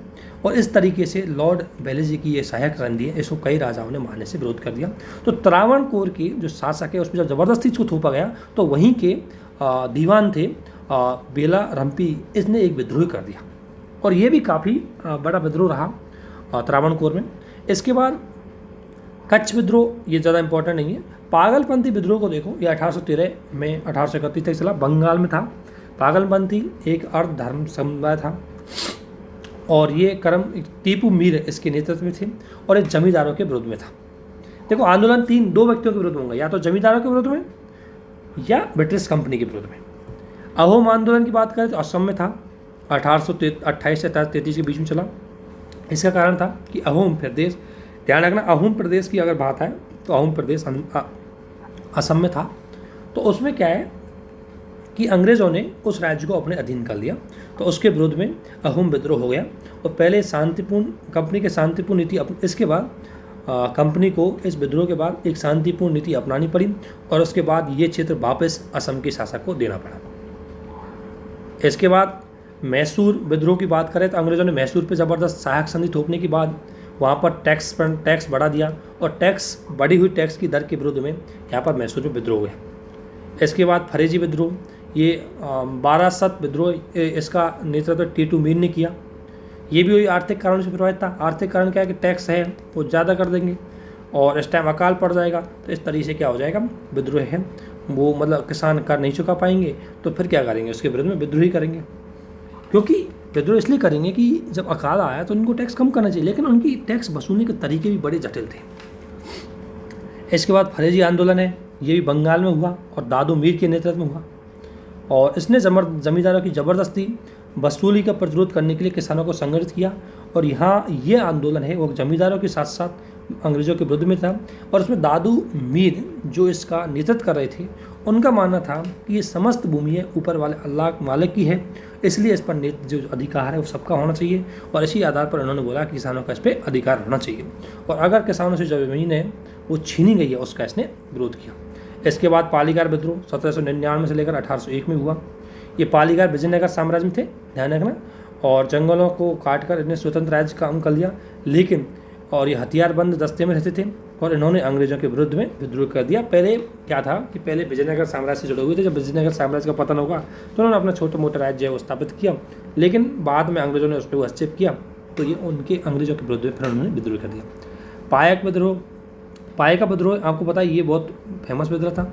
और इस तरीके से लॉर्ड वेलेस्ली की ये सहायक संधि है, इसको कई राजाओं ने मानने से विरोध कर दिया। तो त्रावणकोर के जो शासक है उसमें जब जबरदस्ती इसको थोपा गया तो वहीं के दीवान थे बेला रम्पी, इसने एक विद्रोह कर दिया और ये भी काफ़ी बड़ा विद्रोह रहा त्रावणकोर में। इसके बाद कच्छ विद्रोह, ये ज़्यादा इंपॉर्टेंट नहीं है। पागलपंथी विद्रोह को देखो, ये 1813 में 1831 तक चला, बंगाल में था। पागलपंथी एक अर्ध धर्म समुदाय था और ये कर्म टीपू मीर इसके नेतृत्व में थे और ये जमींदारों के विरोध में था। देखो आंदोलन दो व्यक्तियों के विरोध में होगा, या तो जमींदारों के विरोध में या ब्रिटिश कंपनी के विरोध में। अहोम आंदोलन की बात करें तो असम में था, 1828 से 1833 के बीच में चला। इसका कारण था कि अहोम प्रदेश, ध्यान रखना अहोम प्रदेश की अगर बात है तो अहोम प्रदेश असम में था। तो उसमें क्या है कि अंग्रेज़ों ने उस राज्य को अपने अधीन कर लिया, तो उसके विरोध में अहोम विद्रोह हो गया और पहले शांतिपूर्ण कंपनी के शांतिपूर्ण नीति इसके बाद कंपनी को इस विद्रोह के बाद एक शांतिपूर्ण नीति अपनानी पड़ी और उसके बाद ये क्षेत्र वापस असम के शासक को देना पड़ा। इसके बाद मैसूर विद्रोह की बात करें तो अंग्रेज़ों ने मैसूर पर ज़बरदस्त सहायक संधि थोपने के बाद वहाँ पर टैक्स बढ़ा दिया और बढ़ी हुई टैक्स की दर के विरुद्ध में यहाँ पर मैसूर में विद्रोह हुए। इसके बाद फरेजी विद्रोह, ये 1200 विद्रोह, इसका नेतृत्व टीटू मीर ने किया। ये भी वही आर्थिक कारणों से प्रभावित था। आर्थिक कारण क्या है कि टैक्स है वो ज़्यादा कर देंगे और इस टाइम अकाल पड़ जाएगा, तो इस तरीके से क्या हो जाएगा, विद्रोह है वो मतलब किसान कर नहीं चुका पाएंगे तो फिर क्या करेंगे, उसके विरुद्ध में विद्रोह ही करेंगे। क्योंकि विद्रोह इसलिए करेंगे कि जब अकाल आया तो उनको टैक्स कम करना चाहिए, लेकिन उनकी टैक्स वसूलने के तरीके भी बड़े जटिल थे। इसके बाद फरेजी आंदोलन है, ये भी बंगाल में हुआ और दादू मीर के नेतृत्व में हुआ और इसने जमींदारों की ज़बरदस्ती वसूली का प्रतिरोध करने के लिए किसानों को संगठित किया। और यहाँ ये आंदोलन है वो जमींदारों के साथ साथ अंग्रेज़ों के विरुद्ध में था और उसमें दादू मीर जो इसका नेतृत्व कर रहे थे उनका मानना था कि ये समस्त भूमि है ऊपर वाले अल्लाह मालिक की है, इसलिए इस पर जो अधिकार है वो सबका होना चाहिए और इसी आधार पर उन्होंने बोला कि किसानों का इस पर अधिकार होना चाहिए और अगर किसानों से जो ज़मीन है वो छीनी गई है उसका इसने विरोध किया। इसके बाद पालीगार विद्रोह 1799 से लेकर 1801 में हुआ। ये पालीगार विजयनगर साम्राज्य में थे, ध्यान रखना, और जंगलों को काटकर इन्हें स्वतंत्र राज्य काम कर लिया, लेकिन और ये हथियारबंद दस्ते में रहते थे और इन्होंने अंग्रेज़ों के विरुद्ध में विद्रोह कर दिया। पहले क्या था कि पहले विजयनगर साम्राज्य से जुड़े हुए थे, जब विजयनगर साम्राज्य का पतन होगा तो उन्होंने अपना छोटा मोटा राज्य है वो स्थापित किया, लेकिन बाद में अंग्रेज़ों ने उस पर हस्तक्षेप किया तो ये उनके अंग्रेज़ों के विरुद्ध में फिर उन्होंने विद्रोह कर दिया। पायक विद्रोह, पाए का विद्रोह आपको पता है ये बहुत फेमस विद्रोह था।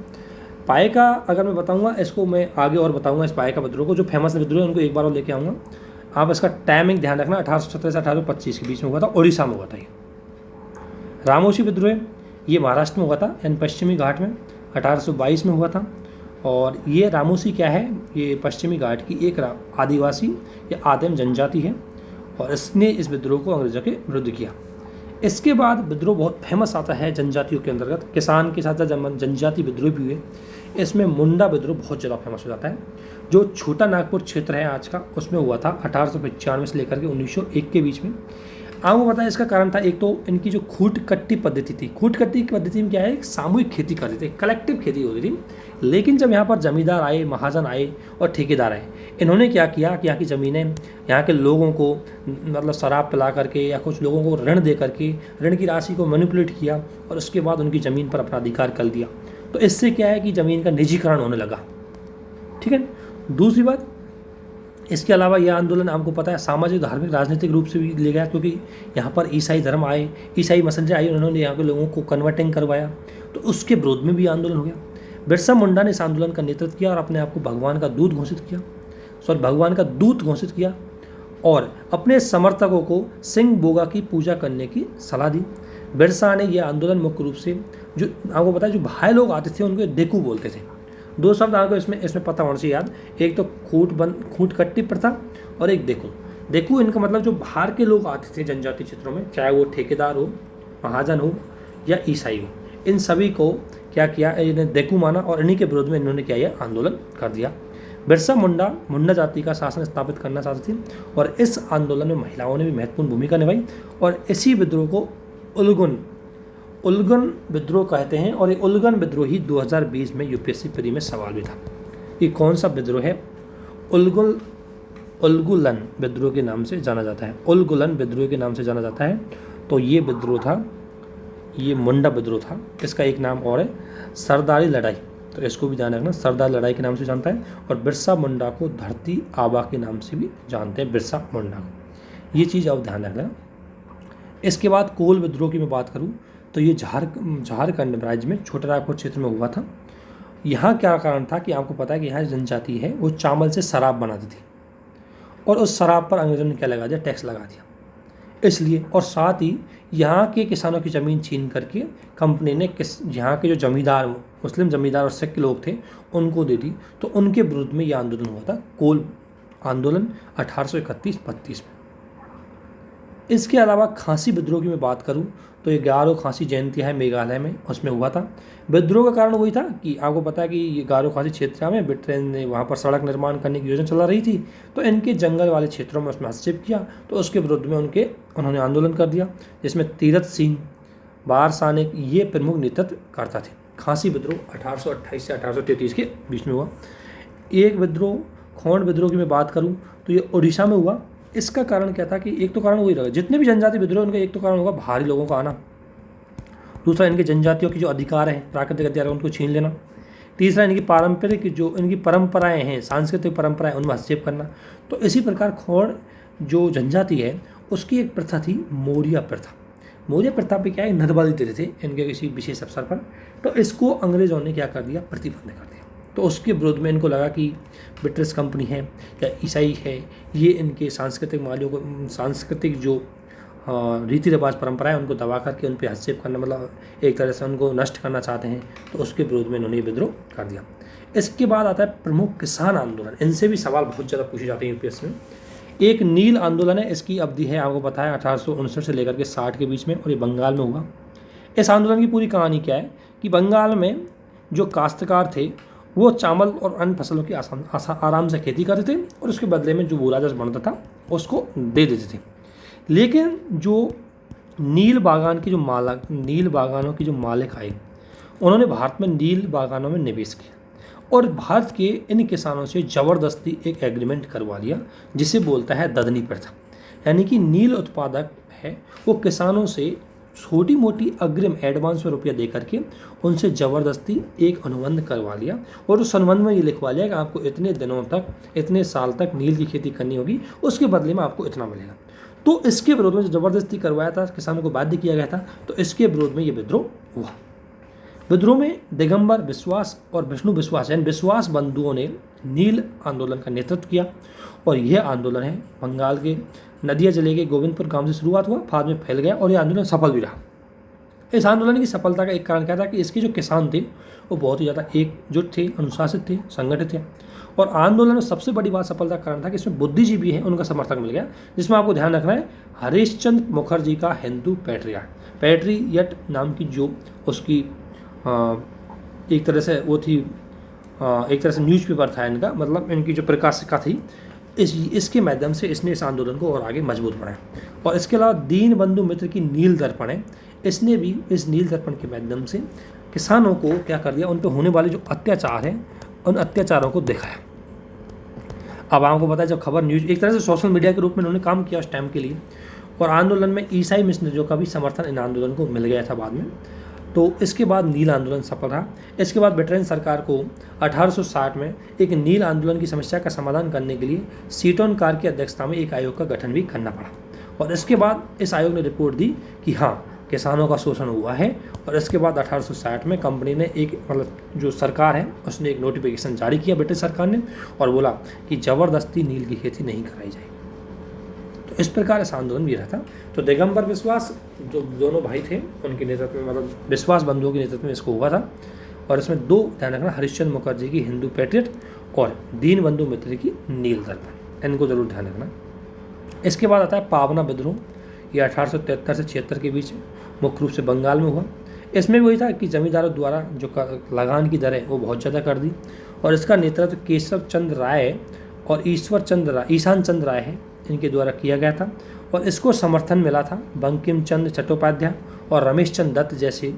पाए का अगर मैं बताऊंगा इसको मैं आगे और बताऊंगा, इस पाए का विद्रोह को जो फेमस विद्रोह है उनको एक बार और लेके आऊँगा। आप इसका टाइमिंग ध्यान रखना, 1817 से 1825 के बीच में हुआ था, उड़ीसा में हुआ था। ये रामोशी विद्रोह ये महाराष्ट्र में हुआ था यानी पश्चिमी घाट में, 1822 में हुआ था। और ये रामोशी क्या है, ये पश्चिमी घाट की एक आदिवासी या आदिम जनजाति है और इसने इस विद्रोह को अंग्रेज़ों के विरुद्ध किया। इसके बाद विद्रोह बहुत फेमस आता है जनजातियों के अंतर्गत, किसान के साथ साथ जनजाति विद्रोह भी हुए। इसमें मुंडा विद्रोह बहुत ज़्यादा फेमस हो जाता है, जो छोटा नागपुर क्षेत्र है आज का, उसमें हुआ था 1895 से लेकर के 1901 के बीच में। आपको पता है इसका कारण था, एक तो इनकी जो खूट कट्टी पद्धति थी। खूट कट्टी की पद्धति में क्या है, सामूहिक खेती करते थे, कलेक्टिव खेती होती थी। लेकिन जब यहाँ पर जमींदार आए, महाजन आए और ठेकेदार आए, इन्होंने क्या किया कि यहाँ की ज़मीनें यहाँ के लोगों को मतलब शराब पिला करके या कुछ लोगों को ऋण दे करके ऋण की राशि को मैनिपुलेट किया और उसके बाद उनकी ज़मीन पर अपना अधिकार कर दिया। तो इससे क्या है कि ज़मीन का निजीकरण होने लगा। ठीक है। दूसरी बात, इसके अलावा यह आंदोलन आपको पता है सामाजिक, धार्मिक, राजनीतिक रूप से भी ले गया, क्योंकि यहाँ पर ईसाई धर्म आए, ईसाई मसंजे आए, उन्होंने यहाँ के लोगों को कन्वर्टिंग करवाया, तो उसके विरोध में भी आंदोलन हो गया। बिरसा मुंडा ने इस आंदोलन का नेतृत्व किया और अपने आप को भगवान का दूत घोषित किया और अपने समर्थकों को सिंह बोगा की पूजा करने की सलाह दी। बिरसा ने यह आंदोलन मुख्य रूप से, जो आपको पता है, जो भाई लोग आते थे उनको डेकू बोलते थे। दो शब्द आपको इसमें पता होना चाहिए याद, एक तो खूंट कट्टी प्रथा और एक डेकू। डेकू इनका मतलब जो बाहर के लोग आते थे जनजातीय क्षेत्रों में, चाहे वो ठेकेदार हो, महाजन हो या ईसाई हो, इन सभी को क्या किया, इन्हें डेकू माना और इन्हीं के विरोध में इन्होंने क्या यह आंदोलन कर दिया। बिरसा मुंडा जाति का शासन स्थापित करना चाहते थे और इस आंदोलन में महिलाओं ने भी महत्वपूर्ण भूमिका निभाई और इसी विद्रोह को उल्गन विद्रोह कहते हैं। और ये उल्गन विद्रोह ही 2020 में यूपीएससी प्री में सवाल भी था। ये कौन सा विद्रोह है? उल्गुलन विद्रोह के नाम से जाना जाता है। उल्गुलन विद्रोह के नाम से जाना जाता है। तो ये विद्रोह था, ये मुंडा विद्रोह था। इसका एक नाम और है सरदारी लड़ाई, तो इसको भी ध्यान रखना, सरदार लड़ाई के नाम से जानता है। और बिरसा मुंडा को धरती आबा के नाम से भी जानते हैं, बिरसा मुंडा को। ये चीज़ आप ध्यान रखना। इसके बाद कोल विद्रोह की मैं बात करूं तो ये झारखंड राज्य में छोटा नागपुर क्षेत्र में हुआ था। यहाँ क्या कारण था कि आपको पता है कि यहाँ जनजाति है वो चावल से शराब बनाती थी और उस शराब पर अंग्रेजों ने क्या लगा दिया, टैक्स लगा दिया इसलिए। और साथ ही यहाँ के किसानों की ज़मीन छीन करके कंपनी ने यहाँ के जो जमींदार, मुस्लिम जमींदार और सिख लोग थे उनको दे दी। तो उनके विरुद्ध में यह आंदोलन हुआ था, कोल आंदोलन 1831-32 में। इसके अलावा खांसी विद्रोह की मैं बात करूं तो ये गारो खांसी जयंती है मेघालय में, उसमें हुआ था। विद्रोह का कारण वही था कि आपको पता है कि ये गारो खांसी क्षेत्र में ब्रिटेन ने वहाँ पर सड़क निर्माण करने की योजना चला रही थी, तो इनके जंगल वाले क्षेत्रों में उसमें हस्तक्षेप किया, तो उसके विरुद्ध में उन्होंने आंदोलन कर दिया, जिसमें तीरथ सिंह बारसाने ये प्रमुख नेतृत्व करता थे। खांसी विद्रोह 1828 से 1833 के बीच में हुआ। एक विद्रोह खोंड विद्रोह की मैं बात करूँ तो ये उड़ीसा में हुआ। इसका कारण क्या था कि एक तो कारण वही रहा, जितने भी जनजाति विद्रोह उनका एक तो कारण होगा भारी लोगों का आना, दूसरा इनके जनजातियों की जो अधिकार हैं, प्राकृतिक अधिकार उनको छीन लेना, तीसरा इनकी पारंपरिक जो इनकी परंपराएं हैं, सांस्कृतिक परंपराएं, उनमें हस्तक्षेप करना। तो इसी प्रकार खोंड जो जनजाति है उसकी एक प्रथा थी मौर्य प्रथा। मौर्य प्रथा पे क्या है, नदबाजी देते थे इनके किसी विशेष अवसर पर, तो इसको अंग्रेजों ने क्या कर दिया, प्रतिबंध कर दिया। तो उसके विरोध में इनको लगा कि ब्रिटिश कंपनी है या ईसाई है, ये इनके सांस्कृतिक मूल्यों को, सांस्कृतिक जो रीति रिवाज परंपराएं उनको दबा करके उन पर हस्तक्षेप करना, मतलब एक तरह से उनको नष्ट करना चाहते हैं। तो उसके विरोध में इन्होंने विद्रोह कर दिया। इसके बाद आता है प्रमुख किसान आंदोलन। इनसे भी सवाल बहुत ज़्यादा पूछे जाते हैं यूपीएससी में। एक नील आंदोलन है, इसकी अवधि है आपको पता है 1859 से लेकर के 60 के बीच में, और ये बंगाल में हुआ। इस आंदोलन की पूरी कहानी क्या है कि बंगाल में जो काश्तकार थे वो चावल और अन्य फसलों की आराम से खेती करते थे और उसके बदले में जो बोरा जस बनता था उसको दे देते थे। लेकिन जो नील बागानों की जो मालिक आए, उन्होंने भारत में नील बागानों में निवेश किया और भारत के इन किसानों से ज़बरदस्ती एक एग्रीमेंट करवा लिया, जिसे बोलता है ददनी प्रथा। यानी कि नील उत्पादक है वो किसानों से छोटी मोटी अग्रिम एडवांस में रुपया दे करके उनसे ज़बरदस्ती एक अनुबंध करवा लिया और उस अनुबंध में ये लिखवा लिया कि आपको इतने दिनों तक, इतने साल तक नील की खेती करनी होगी, उसके बदले में आपको इतना मिलेगा। तो इसके विरोध में जो ज़बरदस्ती करवाया था, किसानों को बाध्य किया गया था, तो इसके विरोध में ये विद्रोह हुआ। विद्रोह में दिगंबर विश्वास और विष्णु विश्वास यानी विश्वास बंधुओं ने नील आंदोलन का नेतृत्व किया और यह आंदोलन है बंगाल के नदिया जिले के गोविंदपुर गांव से शुरुआत हुआ, बाद में फैल गया और यह आंदोलन सफल भी रहा। इस आंदोलन की सफलता का एक कारण क्या था कि इसके जो किसान थे वो बहुत ही ज़्यादा एकजुट थे, अनुशासित थे, संगठित थे। और आंदोलन में सबसे बड़ी बात सफलता का कारण था कि इसमें बुद्धिजीवी हैं उनका समर्थक मिल गया, जिसमें आपको ध्यान रखना है हरीशचंद्र मुखर्जी का हिंदू पैट्रियट नाम की जो उसकी एक तरह से वो थी, एक तरह से न्यूज़पेपर था इनका, मतलब इनकी जो प्रकाशिका थी, इसके माध्यम से इसने इस आंदोलन को और आगे मजबूत बनाया। और इसके अलावा दीन बंधु मित्र की नील दर्पण है, इसने भी इस नील दर्पण के माध्यम से किसानों को क्या कर दिया, उन पर होने वाले जो अत्याचार हैं उन अत्याचारों को दिखाया। अब आपको पता है जब खबर न्यूज़ एक तरह से सोशल मीडिया के रूप में उन्होंने काम किया उस टाइम के लिए। और आंदोलन में ईसाई मिशनरियों का भी समर्थन इन आंदोलन को मिल गया था बाद में। तो इसके बाद नील आंदोलन सफल रहा। इसके बाद ब्रिटेन सरकार को 1860 में एक नील आंदोलन की समस्या का समाधान करने के लिए सीटोन कार की अध्यक्षता में एक आयोग का गठन भी करना पड़ा। और इसके बाद इस आयोग ने रिपोर्ट दी कि हाँ, किसानों का शोषण हुआ है। और इसके बाद 1860 में कंपनी ने एक जो सरकार है उसने एक नोटिफिकेशन जारी किया ब्रिटिश सरकार ने, और बोला कि ज़बरदस्ती नील की खेती नहीं कराई जाएगी। तो इस प्रकार इस आंदोलन भी रहा था। तो दिगंबर बिश्वास जो दोनों भाई थे उनके नेतृत्व में, विश्वास बंधुओं के नेतृत्व में इसको हुआ था। और इसमें दो ध्यान रखना, हरिश्चंद्र मुखर्जी की हिंदू पैट्रियट और दीनबंधु मित्र की नील दर्पण, इनको जरूर ध्यान रखना। इसके बाद आता है पावना विद्रोह। ये 1873 से 76 के बीच मुख्य रूप से बंगाल में हुआ। इसमें वही था कि जमींदारों द्वारा जो लगान की दरें वो बहुत ज़्यादा कर दी, और इसका नेतृत्व केशव चंद्र राय और ईशान चंद्र राय है, इनके द्वारा किया गया था। और इसको समर्थन मिला था बंकिम चंद्र चट्टोपाध्याय और रमेश चंद्र दत्त जैसे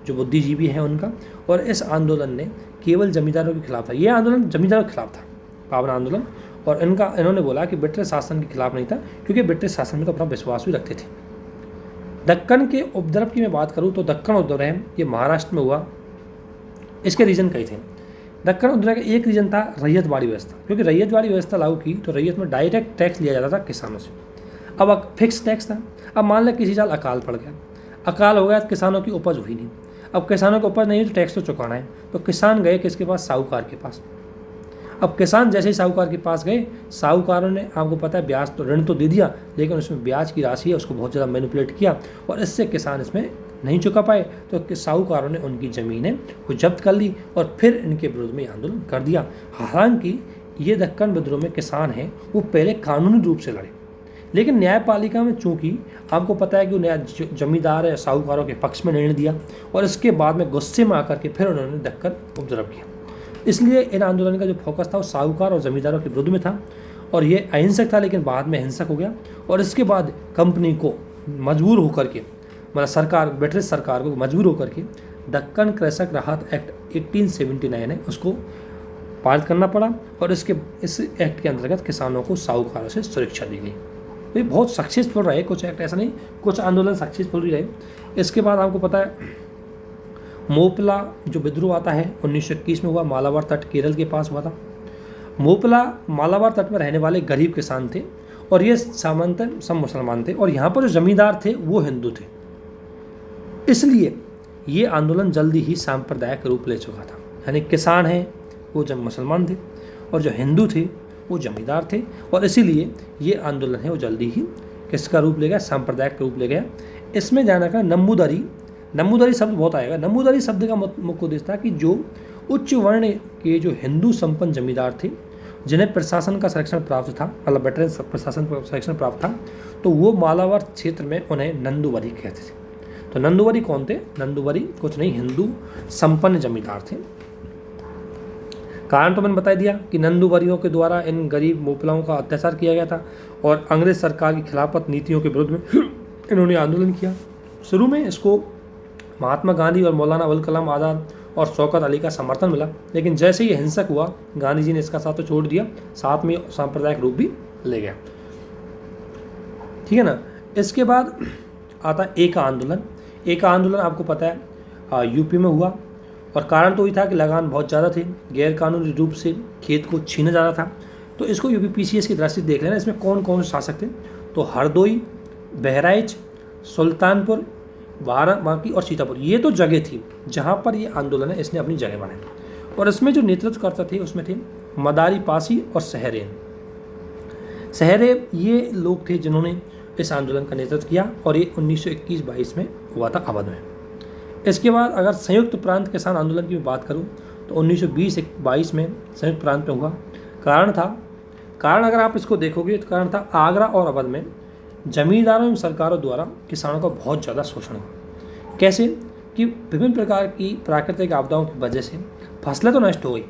जो बुद्धिजीवी हैं उनका। और इस आंदोलन ने केवल जमींदारों के खिलाफ था, ये आंदोलन जमींदारों के खिलाफ था, पावना आंदोलन। और इन्होंने बोला कि ब्रिटिश शासन के खिलाफ नहीं था, क्योंकि ब्रिटिश शासन में तो अपना विश्वास भी रखते थे। दक्कन के उपद्रव की मैं बात करूँ तो दक्कन उपद्रव है ये महाराष्ट्र में हुआ। इसके रीजन कई थे। दक्कन उपद्रव का एक रीजन था रैयतवाड़ी व्यवस्था, क्योंकि रैयतवाड़ी व्यवस्था लागू की तो रैयत में डायरेक्ट टैक्स लिया जाता था किसानों से। अब फिक्स टैक्स था। अब मान लें किसी साल अकाल पड़ गया, अकाल हो गया तो किसानों की उपज हुई नहीं। अब किसानों की उपज नहीं हुई तो टैक्स तो चुकाना है, तो किसान गए किसके पास? साहूकार के पास। अब किसान जैसे ही साहूकार के पास गए, साहूकारों ने आपको पता है ब्याज तो ऋण तो दे दिया, लेकिन उसमें ब्याज की राशि है उसको बहुत ज़्यादा मैनिपुलेट किया, और इससे किसान इसमें नहीं चुका पाए। तो साहूकारों ने उनकी ज़मीनें वो जब्त कर ली और फिर इनके विरोध में आंदोलन कर दिया। हालांकि ये दक्कन विद्रोह में किसान हैं वो पहले कानूनी रूप से लड़े, लेकिन न्यायपालिका में चूंकि आपको पता है कि वो जमींदार है साहूकारों के पक्ष में निर्णय दिया, और इसके बाद में गुस्से में आकर के फिर उन्होंने दक्कन उपद्रव किया। इसलिए इन आंदोलन का जो फोकस था वो साहूकार और जमींदारों के विरुद्ध में था, और ये अहिंसक था, लेकिन बाद में हिंसक हो गया। और इसके बाद कंपनी को मजबूर होकर के, मतलब सरकार, ब्रिटिश सरकार को मजबूर होकर के दक्कन कृषक राहत एक्ट 1879 है उसको पारित करना पड़ा, और इस एक्ट के अंतर्गत किसानों को साहूकारों से सुरक्षा दी गई। ये बहुत सक्सेसफुल रहे कुछ एक्ट, ऐसा नहीं, कुछ आंदोलन सक्सेसफुल भी रहे। इसके बाद आपको पता है मोपला जो विद्रोह आता है 1921 में हुआ, मालाबार तट केरल के पास हुआ था। मोपला मालाबार तट में रहने वाले गरीब किसान थे, और ये सामान्यतः सब मुसलमान थे, और यहाँ पर जो जमींदार थे वो हिंदू थे। इसलिए ये आंदोलन जल्दी ही सांप्रदायिक रूप ले चुका था, यानी किसान हैं वो जब मुसलमान थे और जो हिंदू थे वो जमींदार थे, और इसीलिए ये आंदोलन है वो जल्दी ही किसका रूप ले गया? सांप्रदायिक रूप ले गया। इसमें जाना का नम्बूदरी शब्द बहुत आएगा। नम्बूदरी शब्द का मुख्य उद्देश्य था कि जो उच्च वर्ण के जो हिंदू संपन्न जमींदार थे जिन्हें प्रशासन का संरक्षण प्राप्त था, मतलब ब्रिटिश प्रशासन का संरक्षण प्राप्त था, तो वो मालाबार क्षेत्र में उन्हें नंदुवरी कहते थे। तो नंदुवरी कौन थे? नंदुवरी कुछ नहीं, हिंदू संपन्न जमींदार थे। कारण तो मैंने बता दिया कि नंदुवरियों के द्वारा इन गरीब मोपलाओं का अत्याचार किया गया था, और अंग्रेज सरकार की खिलाफत नीतियों के विरुद्ध में इन्होंने आंदोलन किया। शुरू में इसको महात्मा गांधी और मौलाना अबुल कलाम आज़ाद और शौकत अली का समर्थन मिला, लेकिन जैसे ही हिंसक हुआ गांधी जी ने इसका साथ तो छोड़ दिया, साथ में सांप्रदायिक रूप भी ले गया। ठीक है ना। इसके बाद आता एका आंदोलन। एका आंदोलन आपको पता है यूपी में हुआ, और कारण तो ही था कि लगान बहुत ज़्यादा थे, गैर कानूनी रूप से खेत को छीना जा रहा था। तो इसको यूपीपीसीएस की दृष्टि देख लेना, इसमें कौन कौन से शासक थे? तो हरदोई, बहराइच, सुल्तानपुर, बाराबांकी और सीतापुर, ये तो जगह थी जहाँ पर ये आंदोलन है इसने अपनी जगह बनाई। और इसमें जो नेतृत्व करता थे उसमें थे मदारी पासी और सहरेन। ये लोग थे जिन्होंने इस आंदोलन का नेतृत्व किया, और ये 1921-22 में हुआ था अवध में। इसके बाद अगर संयुक्त प्रांत किसान आंदोलन की बात करूं तो 1920-22 में संयुक्त प्रांत में हुआ। कारण अगर आप इसको देखोगे तो कारण था आगरा और अवध में जमींदारों एवं सरकारों द्वारा किसानों का बहुत ज़्यादा शोषण हुआ। कैसे कि विभिन्न प्रकार की प्राकृतिक आपदाओं की वजह से फसलें तो नष्ट हो गई,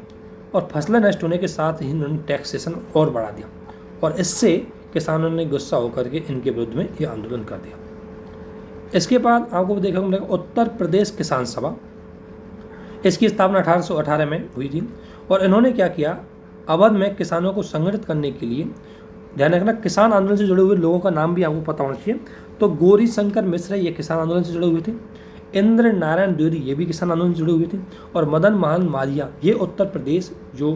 और फसलें नष्ट होने के साथ ही उन्होंने टैक्सेशन और बढ़ा दिया, और इससे किसानों ने गुस्सा होकर के इनके विरुद्ध में ये आंदोलन कर दिया। इसके बाद आपको देखने को मिलेगा उत्तर प्रदेश किसान सभा। इसकी स्थापना 1818 में हुई थी, और इन्होंने क्या किया, अवध में किसानों को संगठित करने के लिए, ध्यान रखना किसान आंदोलन से जुड़े हुए लोगों का नाम भी आपको पता होना चाहिए। तो गौरी शंकर मिश्र ये किसान आंदोलन से जुड़े हुए थे। इंद्र नारायण द्विवेदी ये भी किसान आंदोलन से जुड़े हुए थे, और मदन मोहन मालवीय ये उत्तर प्रदेश जो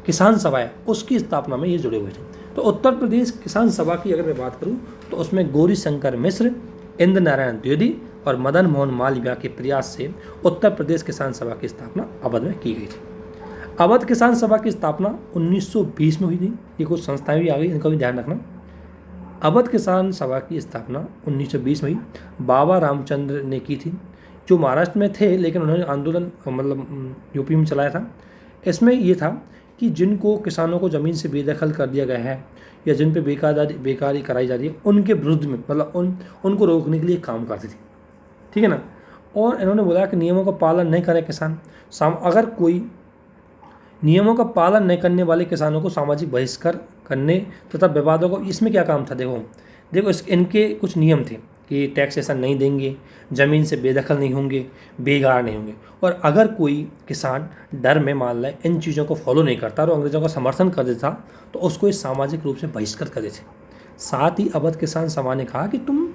किसान सभा है उसकी स्थापना में ये जुड़े हुए थे। तो उत्तर प्रदेश किसान सभा की अगर मैं बात करूं तो उसमें गौरी शंकर मिश्र, इंद्र नारायण द्विवेदी और मदन मोहन मालवीय के प्रयास से उत्तर प्रदेश किसान सभा की स्थापना अवध में की गई थी। अवध किसान सभा की स्थापना 1920 में हुई थी। ये कुछ संस्थाएं भी आ गई, इनका भी ध्यान रखना। अवध किसान सभा की स्थापना 1920 में हुई, बाबा रामचंद्र ने की थी, जो महाराष्ट्र में थे लेकिन उन्होंने आंदोलन मतलब यूपी में चलाया था। इसमें यह था कि जिनको किसानों को ज़मीन से बेदखल कर दिया गया है या जिन पे बेकारी कराई जा रही है उनके विरुद्ध में मतलब उनको रोकने के लिए काम करती थी, ठीक है ना। और इन्होंने बोला कि नियमों का पालन नहीं करे किसान, अगर कोई नियमों का पालन नहीं करने वाले किसानों को सामाजिक बहिष्कार करने तथा विवादों को, इसमें क्या काम था, देखो इनके कुछ नियम थे कि टैक्सेशन नहीं देंगे, ज़मीन से बेदखल नहीं होंगे, बेगार नहीं होंगे, और अगर कोई किसान डर में मान लें इन चीज़ों को फॉलो नहीं करता और अंग्रेज़ों का समर्थन कर देता तो उसको इस सामाजिक रूप से बहिष्कृत कर देते। साथ ही अवध किसान सभा ने कहा कि तुम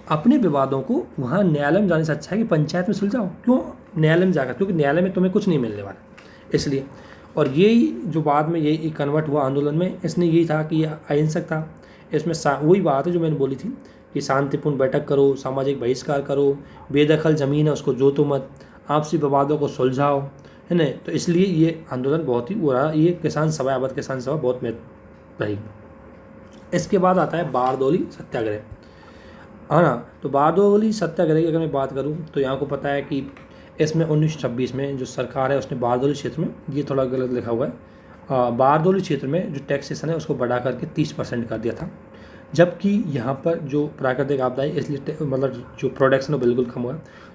अपने विवादों को वहाँ न्यायालय में जाने से अच्छा है कि पंचायत में सुलझाओ, क्यों न्यायालय में जाकर, क्योंकि न्यायालय में तुम्हें कुछ नहीं मिलने वाला इसलिए। और यही जो बाद में यही कन्वर्ट हुआ आंदोलन में, इसने यही था कि यह अहिंसक था। इसमें वही बात है जो मैंने बोली थी कि शांतिपूर्ण बैठक करो, सामाजिक बहिष्कार करो, बेदखल ज़मीन है उसको जोतो मत, आपसी विवादों को सुलझाओ, है ना। तो इसलिए ये आंदोलन बहुत ही रहा, ये किसान सभा, अवध किसान सभा बहुत महत्व रही। इसके बाद आता है बारदौली सत्याग्रह, हाँ ना। तो बारदौली सत्याग्रह की अगर मैं बात करूँ तो यहाँ को पता है कि इसमें 1926 में जो सरकार है उसने बारदौली क्षेत्र में, ये थोड़ा गलत लिखा हुआ है, बारदौली क्षेत्र में जो टैक्सेशन है उसको बढ़ा करके 30% कर दिया था, जबकि यहाँ पर जो प्राकृतिक आपदा है इसलिए मतलब जो प्रोडक्शन है बिल्कुल कम हुआ।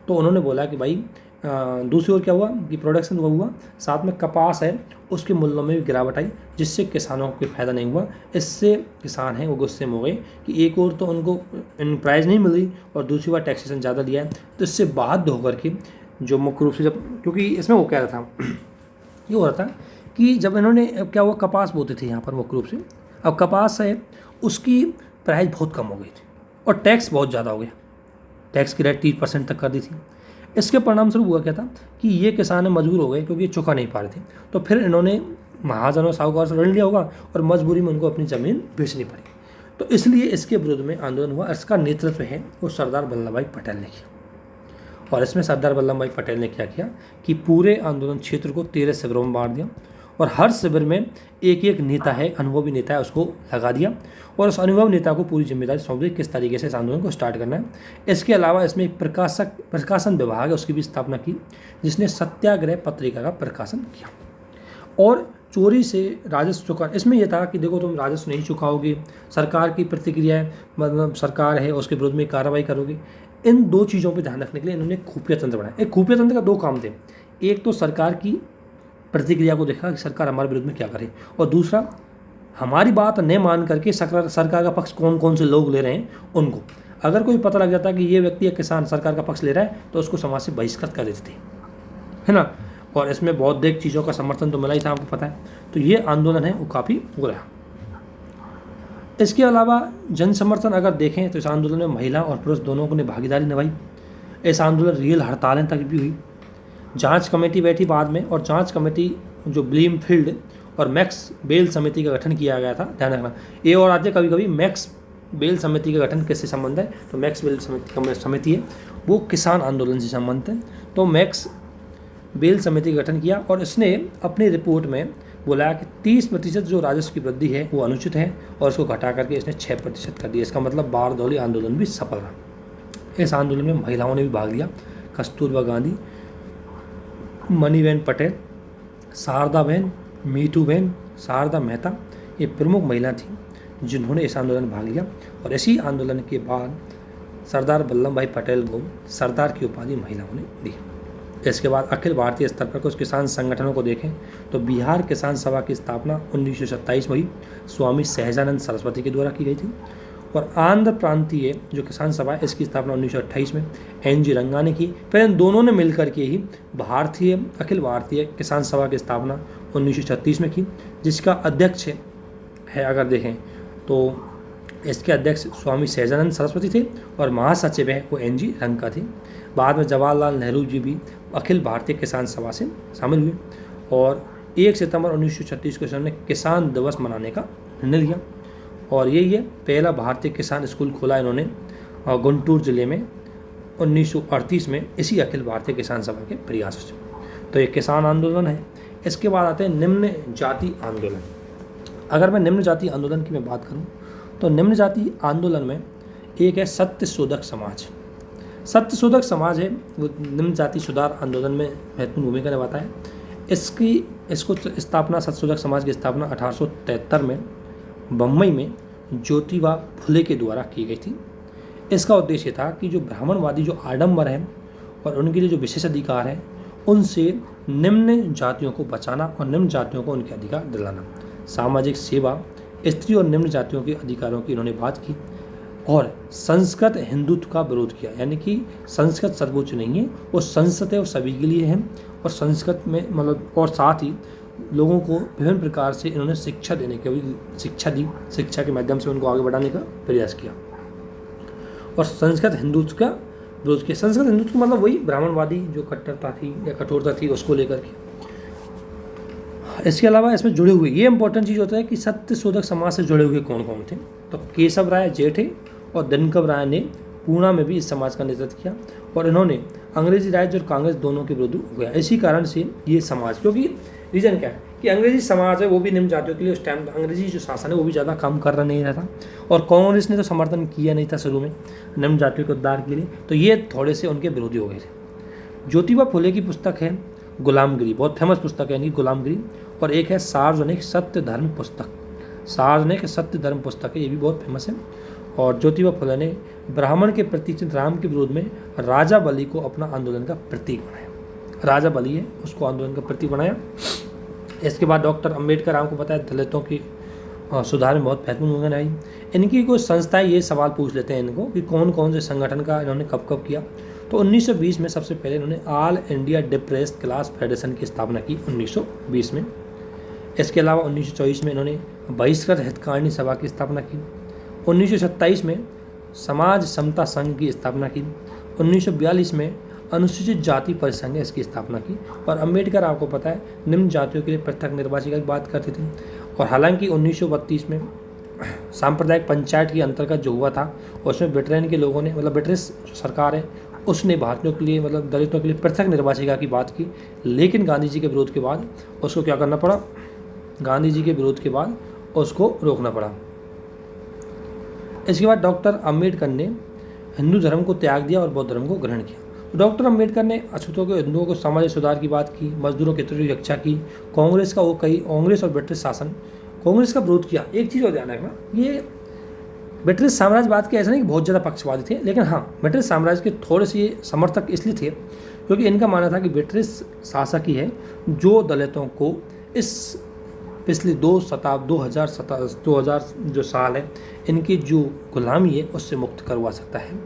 तो उन्होंने बोला कि भाई दूसरी ओर क्या हुआ कि प्रोडक्शन हुआ, साथ में कपास है उसके मूल्यों में भी गिरावट आई, जिससे किसानों को कोई फायदा नहीं हुआ। इससे किसान हैं वो गुस्से में हो गए कि एक और तो उनको प्राइस नहीं मिल रही और दूसरी बार टैक्सेशन ज़्यादा लिया है। तो इससे बाध्य होकर के जो मुख्य रूप से जब, क्योंकि इसमें वो कह रहा था ये हो रहा था कि जब इन्होंने क्या हुआ, कपास बोते थे यहाँ पर मुख्य रूप से, अब कपास है उसकी प्राइस बहुत कम हो गई थी और टैक्स बहुत ज़्यादा हो गया, टैक्स की रेट 30% तक कर दी थी। इसके परिणाम स्वरूप हुआ क्या था कि ये किसान मजबूर हो गए क्योंकि ये चुका नहीं पा रहे थे। तो फिर इन्होंने महाजनों साहूकार से ऋण लिया होगा और मजबूरी में उनको अपनी ज़मीन बेचनी पड़ी। तो इसलिए इसके विरुद्ध में आंदोलन हुआ। इसका नेतृत्व है वो सरदार वल्लभ भाई पटेल ने किया। और इसमें सरदार वल्लभ भाई पटेल ने क्या किया कि पूरे आंदोलन क्षेत्र को 13 शिविरों में बांट दिया और हर शिविर में एक एक नेता है, अनुभवी नेता है, उसको लगा दिया और उस अनुभवी नेता को पूरी जिम्मेदारी सौंप दी किस तरीके से इस आंदोलन को स्टार्ट करना है। इसके अलावा इसमें एक प्रकाशन विभाग है, उसकी भी स्थापना की, जिसने सत्याग्रह पत्रिका का प्रकाशन किया। और चोरी से राजस्व चुका, इसमें यह था कि देखो तुम राजस्व नहीं चुकाओगे, सरकार की प्रतिक्रिया है, मतलब सरकार है उसके विरुद्ध में कार्रवाई करोगे। इन दो चीज़ों पर ध्यान रखने के लिए इन्होंने खुफिया तंत्र बनाया। एक खुफिया तंत्र का दो काम थे, एक तो सरकार की प्रतिक्रिया को देखा कि सरकार हमारे विरुद्ध में क्या करे, और दूसरा हमारी बात न मान करके सरकार का पक्ष कौन कौन से लोग ले रहे हैं उनको। अगर कोई पता लग जाता कि ये व्यक्ति या किसान सरकार का पक्ष ले रहा है तो उसको समाज से बहिष्कृत कर देते थे, है ना। और इसमें बौद्धिक चीज़ों का समर्थन तो मिला ही था, आपको पता है। तो ये आंदोलन है वो काफ़ी हो रहा। इसके अलावा जन समर्थन अगर देखें तो इस आंदोलन में महिला और पुरुष दोनों को ने भागीदारी निभाई। इस आंदोलन रियल हड़तालें तक भी हुई। जांच कमेटी बैठी बाद में, और जांच कमेटी जो ब्लीमफील्ड और मैक्स बेल समिति का गठन किया गया था, ध्यान रखना। ये और आते कभी कभी मैक्स बेल समिति का गठन किससे संबंध है, तो मैक्स बेल समिति है वो किसान आंदोलन से संबंधित है। तो मैक्स बेल समिति का गठन किया और इसने अपनी रिपोर्ट में बोला कि 30% जो राजस्व की वृद्धि है वो अनुचित है और उसको घटा करके इसने 6% कर दिया। इसका मतलब बारदौली आंदोलन भी सफल रहा। इस आंदोलन में महिलाओं ने भी भाग लिया। कस्तूरबा गांधी, मणिबेन पटेल, शारदा बहन, मीठू बहन, शारदा मेहता, ये प्रमुख महिला थी जिन्होंने इस आंदोलन में भाग लिया। और इसी आंदोलन के बाद सरदार वल्लभ भाई पटेल को सरदार की उपाधि महिलाओं ने दी। इसके बाद अखिल भारतीय स्तर पर कुछ किसान संगठनों को देखें तो बिहार किसान सभा की स्थापना 1927 में हुई, स्वामी सहजानंद सरस्वती के द्वारा की गई थी। और आंध्र प्रांतीय जो किसान सभा है इसकी स्थापना 1928 में NG रंगा ने की। फिर इन दोनों ने मिलकर के ही अखिल भारतीय किसान सभा की स्थापना 1936 में की, जिसका अध्यक्ष है अगर देखें तो इसके अध्यक्ष स्वामी सहजानंद सरस्वती थे और महासचिव है वो NG रंका थे। बाद में जवाहरलाल नेहरू जी भी अखिल भारतीय किसान सभा से शामिल हुए और 1 सितंबर 1936 को इन्होंने किसान दिवस मनाने का निर्णय लिया और यही है पहला भारतीय किसान स्कूल खोला इन्होंने गुंटूर जिले में 1938 में इसी अखिल भारतीय किसान सभा के प्रयास से। तो ये किसान आंदोलन है। इसके बाद आते हैं निम्न जाति आंदोलन। अगर मैं निम्न जाति आंदोलन की मैं बात करूं तो निम्न जाति आंदोलन में एक है सत्यशोधक समाज। सत्यशोधक समाज है वो निम्न जाति सुधार आंदोलन में महत्वपूर्ण भूमिका निभाता है। इसको स्थापना सत्यशोधक समाज की स्थापना 1873 में बम्बई में ज्योतिबा फुले के द्वारा की गई थी। इसका उद्देश्य था कि जो ब्राह्मणवादी जो आडंबर हैं और उनके लिए जो विशेष अधिकार हैं उनसे निम्न जातियों को बचाना और निम्न जातियों को उनके अधिकार दिलाना। सामाजिक सेवा, स्त्री और निम्न जातियों के अधिकारों की इन्होंने बात की और संस्कृत हिंदुत्व का विरोध किया, यानी कि संस्कृत सर्वोच्च नहीं है, वो संस्कृत है वो सभी के लिए है और संस्कृत में मतलब और साथ ही लोगों को विभिन्न प्रकार से इन्होंने शिक्षा देने की शिक्षा दी, शिक्षा के माध्यम से उनको आगे बढ़ाने का प्रयास किया और संस्कृत हिंदुत्व का विरोध किया। संस्कृत हिंदुत्व मतलब वही ब्राह्मणवादी जो कट्टरता थी या कठोरता थी उसको लेकर के। इसके अलावा इसमें जुड़े हुए ये इंपॉर्टेंट चीज़ होता है कि सत्यशोधक समाज से जुड़े हुए कौन कौन थे। तो केशव राय जेठे और दिनकर राय ने पूना में भी इस समाज का नेतृत्व किया और इन्होंने अंग्रेजी राज और कांग्रेस दोनों के विरुद्ध हुआ। इसी कारण से ये समाज, क्योंकि रीजन क्या है कि अंग्रेजी समाज है वो भी निम्न जातियों के लिए उस टाइम अंग्रेजी जो शासन है वो भी ज़्यादा काम कर रहा नहीं रहता और कांग्रेस ने तो समर्थन किया नहीं था शुरू में निम्न जातियों के उद्धार के लिए, तो ये थोड़े से उनके विरोधी हो गए थे। ज्योतिबा फुले की पुस्तक है गुलामगिरी, बहुत फेमस पुस्तक है यानी गुलामगिरी, और एक है सार्वजनिक सत्य धर्म पुस्तक। सार्वजनिक सत्य धर्म पुस्तक है, ये भी बहुत फेमस है। और ज्योतिबा फुले ने ब्राह्मण के प्रतीक राम के विरोध में राजा बलि को अपना आंदोलन का प्रतीक बनाया। राजा बलि है उसको आंदोलन का प्रतीक बनाया। इसके बाद डॉक्टर अंबेडकर आपको पता है दलितों की सुधार में बहुत महत्वपूर्ण भूमिका निभाई। इनकी कोई संस्थाएं ये सवाल पूछ लेते हैं इनको कि कौन कौन से संगठन का इन्होंने कब कब किया। तो 1920 में सबसे पहले इन्होंने all India depressed class federation की स्थापना की 1920 में। इसके अलावा 1924 में इन्होंने बहिष्कृत हितकारिणी सभा की स्थापना की। 1927 में समाज समता संघ की स्थापना की। 1942 में अनुसूचित जाति परिसंघ है इसकी स्थापना की। और अंबेडकर आपको पता है निम्न जातियों के लिए पृथक निर्वाचिका की बात करते थे। और हालांकि 1932 में सांप्रदायिक पंचायत के अंतर्गत जो हुआ था उसमें ब्रिटेन के लोगों ने मतलब ब्रिटिश सरकार है उसने भारतीयों के लिए मतलब दलितों के लिए पृथक निर्वाचिका की बात की, लेकिन गांधी जी के विरोध के बाद उसको क्या करना पड़ा, गांधी जी के विरोध के बाद उसको रोकना पड़ा। इसके बाद डॉक्टर अंबेडकर ने हिंदू धर्म को त्याग दिया और बौद्ध धर्म को ग्रहण किया। डॉक्टर अंबेडकर ने अछूतों के हिंदुओं को सामाजिक सुधार की बात की, मजदूरों के हितों की रक्षा की, कांग्रेस का वो कई कांग्रेस और ब्रिटिश शासन कांग्रेस का विरोध किया। एक चीज़ और ध्यान रखना, ये ब्रिटिश साम्राज्यवाद के ऐसा नहीं कि बहुत ज़्यादा पक्षपाती थे, लेकिन हाँ ब्रिटिश साम्राज्य के थोड़े से समर्थक इसलिए थे क्योंकि इनका मानना था कि ब्रिटिश शासक ही है जो दलितों को इस पिछले 2000 जो साल है इनकी जो गुलामी है उससे मुक्त करवा सकता है,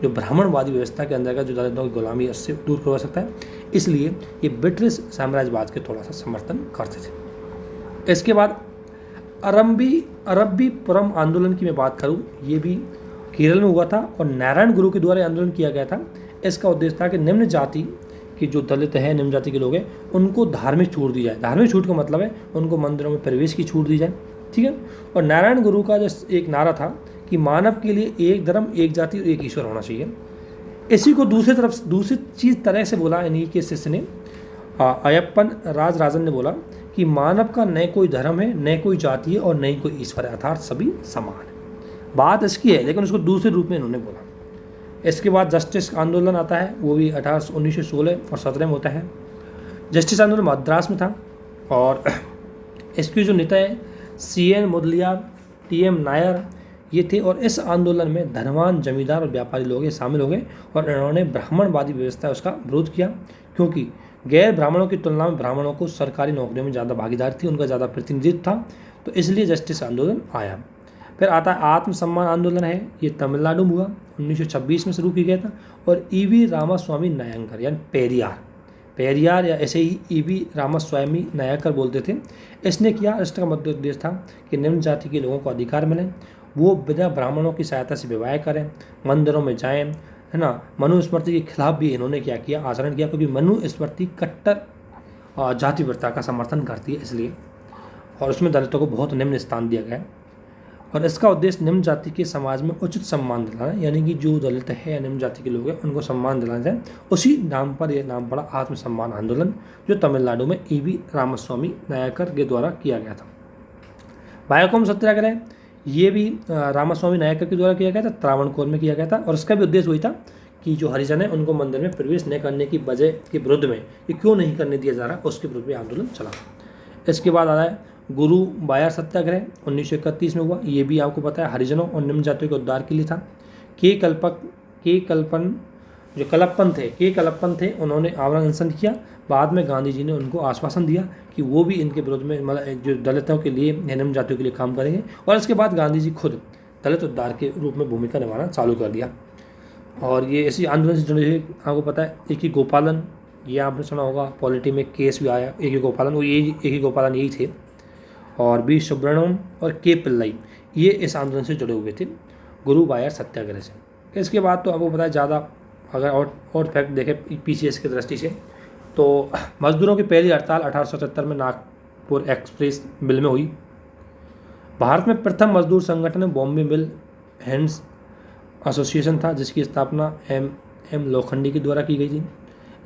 जो ब्राह्मणवादी व्यवस्था के अंदर का जो दलितों की गुलामी है उससे दूर करवा सकता है। इसलिए ये ब्रिटिश साम्राज्यवाद के थोड़ा सा समर्थन करते थे। इसके बाद अरब्बीपुरम आंदोलन की मैं बात करूं, ये भी केरल में हुआ था और नारायण गुरु के द्वारा आंदोलन किया गया था। इसका उद्देश्य था कि निम्न जाति कि जो दलित हैं, निम्न जाति के लोग हैं, उनको धार्मिक छूट दी जाए। धार्मिक छूट का मतलब है उनको मंदिरों में प्रवेश की छूट दी जाए, ठीक है। और नारायण गुरु का जो एक नारा था कि मानव के लिए एक धर्म, एक जाति और एक ईश्वर होना चाहिए। इसी को दूसरी चीज़ तरह से बोला इन्हीं के शिष्य ने, अयप्पन राजराजन ने बोला कि मानव का न कोई धर्म है, न कोई जाति है और न ही कोई ईश्वर है, अर्थात सभी समान है। बात इसकी है, लेकिन उसको दूसरे रूप में इन्होंने बोला। इसके बाद जस्टिस आंदोलन आता है, वो भी 1916 और 17 में होता है। जस्टिस आंदोलन मद्रास में था और इसके जो नेता है CN मुदलियार, TM नायर ये थे। और इस आंदोलन में धनवान जमींदार और व्यापारी लोग शामिल हो गए और इन्होंने ब्राह्मणवादी व्यवस्था उसका विरोध किया, क्योंकि गैर ब्राह्मणों की तुलना में ब्राह्मणों को सरकारी नौकरियों में ज़्यादा भागीदारी थी, उनका ज़्यादा प्रतिनिधित्व था, तो इसलिए जस्टिस आंदोलन आया। फिर आता है आत्मसम्मान आंदोलन है, ये तमिलनाडु में हुआ, 1926 में शुरू किया गया था। और EV रामास्वामी नायकर यानी पेरियार या ऐसे ही EV रामास्वामी नायकर बोलते थे, इसने किया। इसका मुख्य उद्देश्य था कि निम्न जाति के लोगों को अधिकार मिले वो बिना ब्राह्मणों की सहायता से विवाह करें, मंदिरों में जाएं, है ना। मनुस्मृति के खिलाफ भी इन्होंने क्या किया, आचरण किया, क्योंकि मनुस्मृति कट्टर जाति प्रथा का समर्थन करती है इसलिए, और उसमें दलितों को बहुत निम्न स्थान दिया गया है। और इसका उद्देश्य निम्न जाति के समाज में उचित सम्मान दिलाना, यानी कि जो दलित है या निम्न जाति के लोग हैं उनको सम्मान दिलाना जाए। उसी नाम पर यह नाम पड़ा आत्मसम्मान आंदोलन, जो तमिलनाडु में ईवी रामास्वामी नायकर के द्वारा किया गया था। वायाकोम सत्याग्रह ये भी रामास्वामी नायकर के द्वारा किया गया था, त्रावणकोर में किया गया था। और इसका भी उद्देश्य वही था कि जो हरिजन है उनको मंदिर में प्रवेश न करने की वजह के विरुद्ध में, ये क्यों नहीं करने दिया जा रहा, उसके विरुद्ध में आंदोलन चला। इसके बाद आ रहा है गुरु वायर सत्याग्रह, 1931 में हुआ। ये भी आपको पता है हरिजनों और निम्न जातियों के उद्धार के लिए था। के कलप्पन थे, उन्होंने आवरण अनशन किया। बाद में गांधी जी ने उनको आश्वासन दिया कि वो भी इनके विरोध में, मतलब जो दलितों के लिए, निम्न जातियों के लिए काम करेंगे। और इसके बाद गांधी जी खुद दलित उद्धार के रूप में भूमिका निभाना चालू कर दिया। और ये इसी आंदोलन से जुड़े हुए आपको पता है ए के गोपालन, ये आपने सुना होगा, पॉलिटी में केस भी आया। ए के गोपालन, वो ए के गोपालन यही थे। और बी सुब्रमण्यम और के पिल्लाई, ये इस आंदोलन से जुड़े हुए थे गुरु वायर सत्याग्रह से। इसके बाद तो आपको पता है ज़्यादा, अगर और फैक्ट देखें पीसीएस की दृष्टि से, तो मजदूरों की पहली हड़ताल 1877 में नागपुर एक्सप्रेस मिल में हुई। भारत में प्रथम मजदूर संगठन बॉम्बे मिल हैंड्स एसोसिएशन था, जिसकी स्थापना एम लोखंडी के द्वारा की गई थी।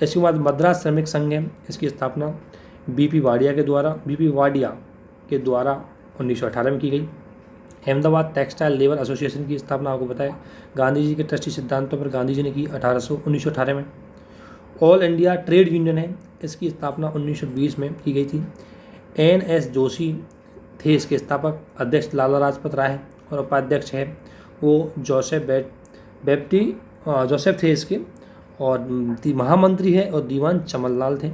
इसके बाद मद्रास श्रमिक संघ है, इसकी स्थापना बीपी वाडिया के द्वारा 1918 में की गई। अहमदाबाद टेक्सटाइल लेबर एसोसिएशन की स्थापना आपको पता है गांधी जी के ट्रस्टी सिद्धांतों पर गांधी जी ने की 1918 में। ऑल इंडिया ट्रेड यूनियन है, इसकी स्थापना 1920 में की गई थी। NS जोशी थे इसके स्थापक, अध्यक्ष लाला लाजपत राय और उपाध्यक्ष है वो जोसेफ थे इसके, और महामंत्री है और दीवान चमनलाल थे।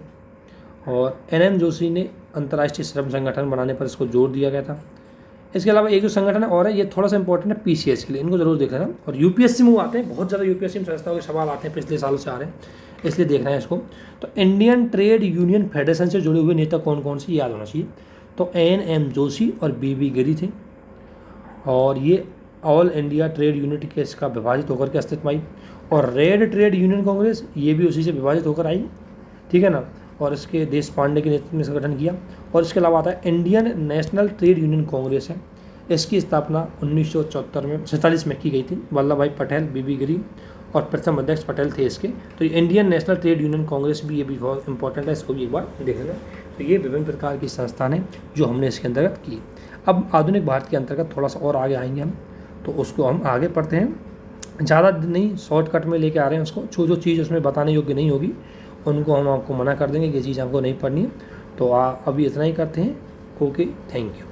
और NM जोशी ने अंतर्राष्ट्रीय श्रम संगठन बनाने पर इसको जोर दिया गया था। इसके अलावा एक जो संगठन है और है, ये थोड़ा सा इंपॉर्टेंट है पीसीएस के लिए, इनको जरूर देख लेना। और यूपीएससी में वो आते हैं, बहुत ज़्यादा यूपीएससी में संस्थाओं के सवाल आते हैं, पिछले सालों से आ रहे हैं, इसलिए देखना है इसको। तो इंडियन ट्रेड यूनियन फेडरेशन से जुड़े हुए नेता कौन कौन से, याद होना चाहिए। तो NM जोशी और BB गिरी थे। और ये ऑल इंडिया ट्रेड यूनिट के इसका विभाजित होकर के अस्तित्व आई। और रेड ट्रेड यूनियन कांग्रेस, ये भी उसी से विभाजित होकर आई, ठीक है ना। और इसके देश पांडे के नेतृत्व में इसका गठन किया। और इसके अलावा आता है Indian national trade union Congress है, इसकी स्थापना 1947 में की गई थी। वल्लभ भाई पटेल, BB गिरी और प्रथम अध्यक्ष पटेल थे इसके। तो ये Indian national trade union Congress भी, ये भी बहुत इंपॉर्टेंट है, इसको भी एक बार देख लेना। तो ये विभिन्न प्रकार की संस्थान है जो हमने इसके अंतर्गत की। अब आधुनिक भारत के अंतर्गत थोड़ा सा और आगे आएंगे हम, तो उसको हम आगे पढ़ते हैं। ज़्यादा नहीं, शॉर्टकट में लेके आ रहे हैं उसको। जो चीज़ उसमें बताने योग्य नहीं होगी उनको हम आपको मना कर देंगे कि ये चीज़ आपको नहीं पढ़नी है। तो अभी इतना ही करते हैं। Okay, thank you.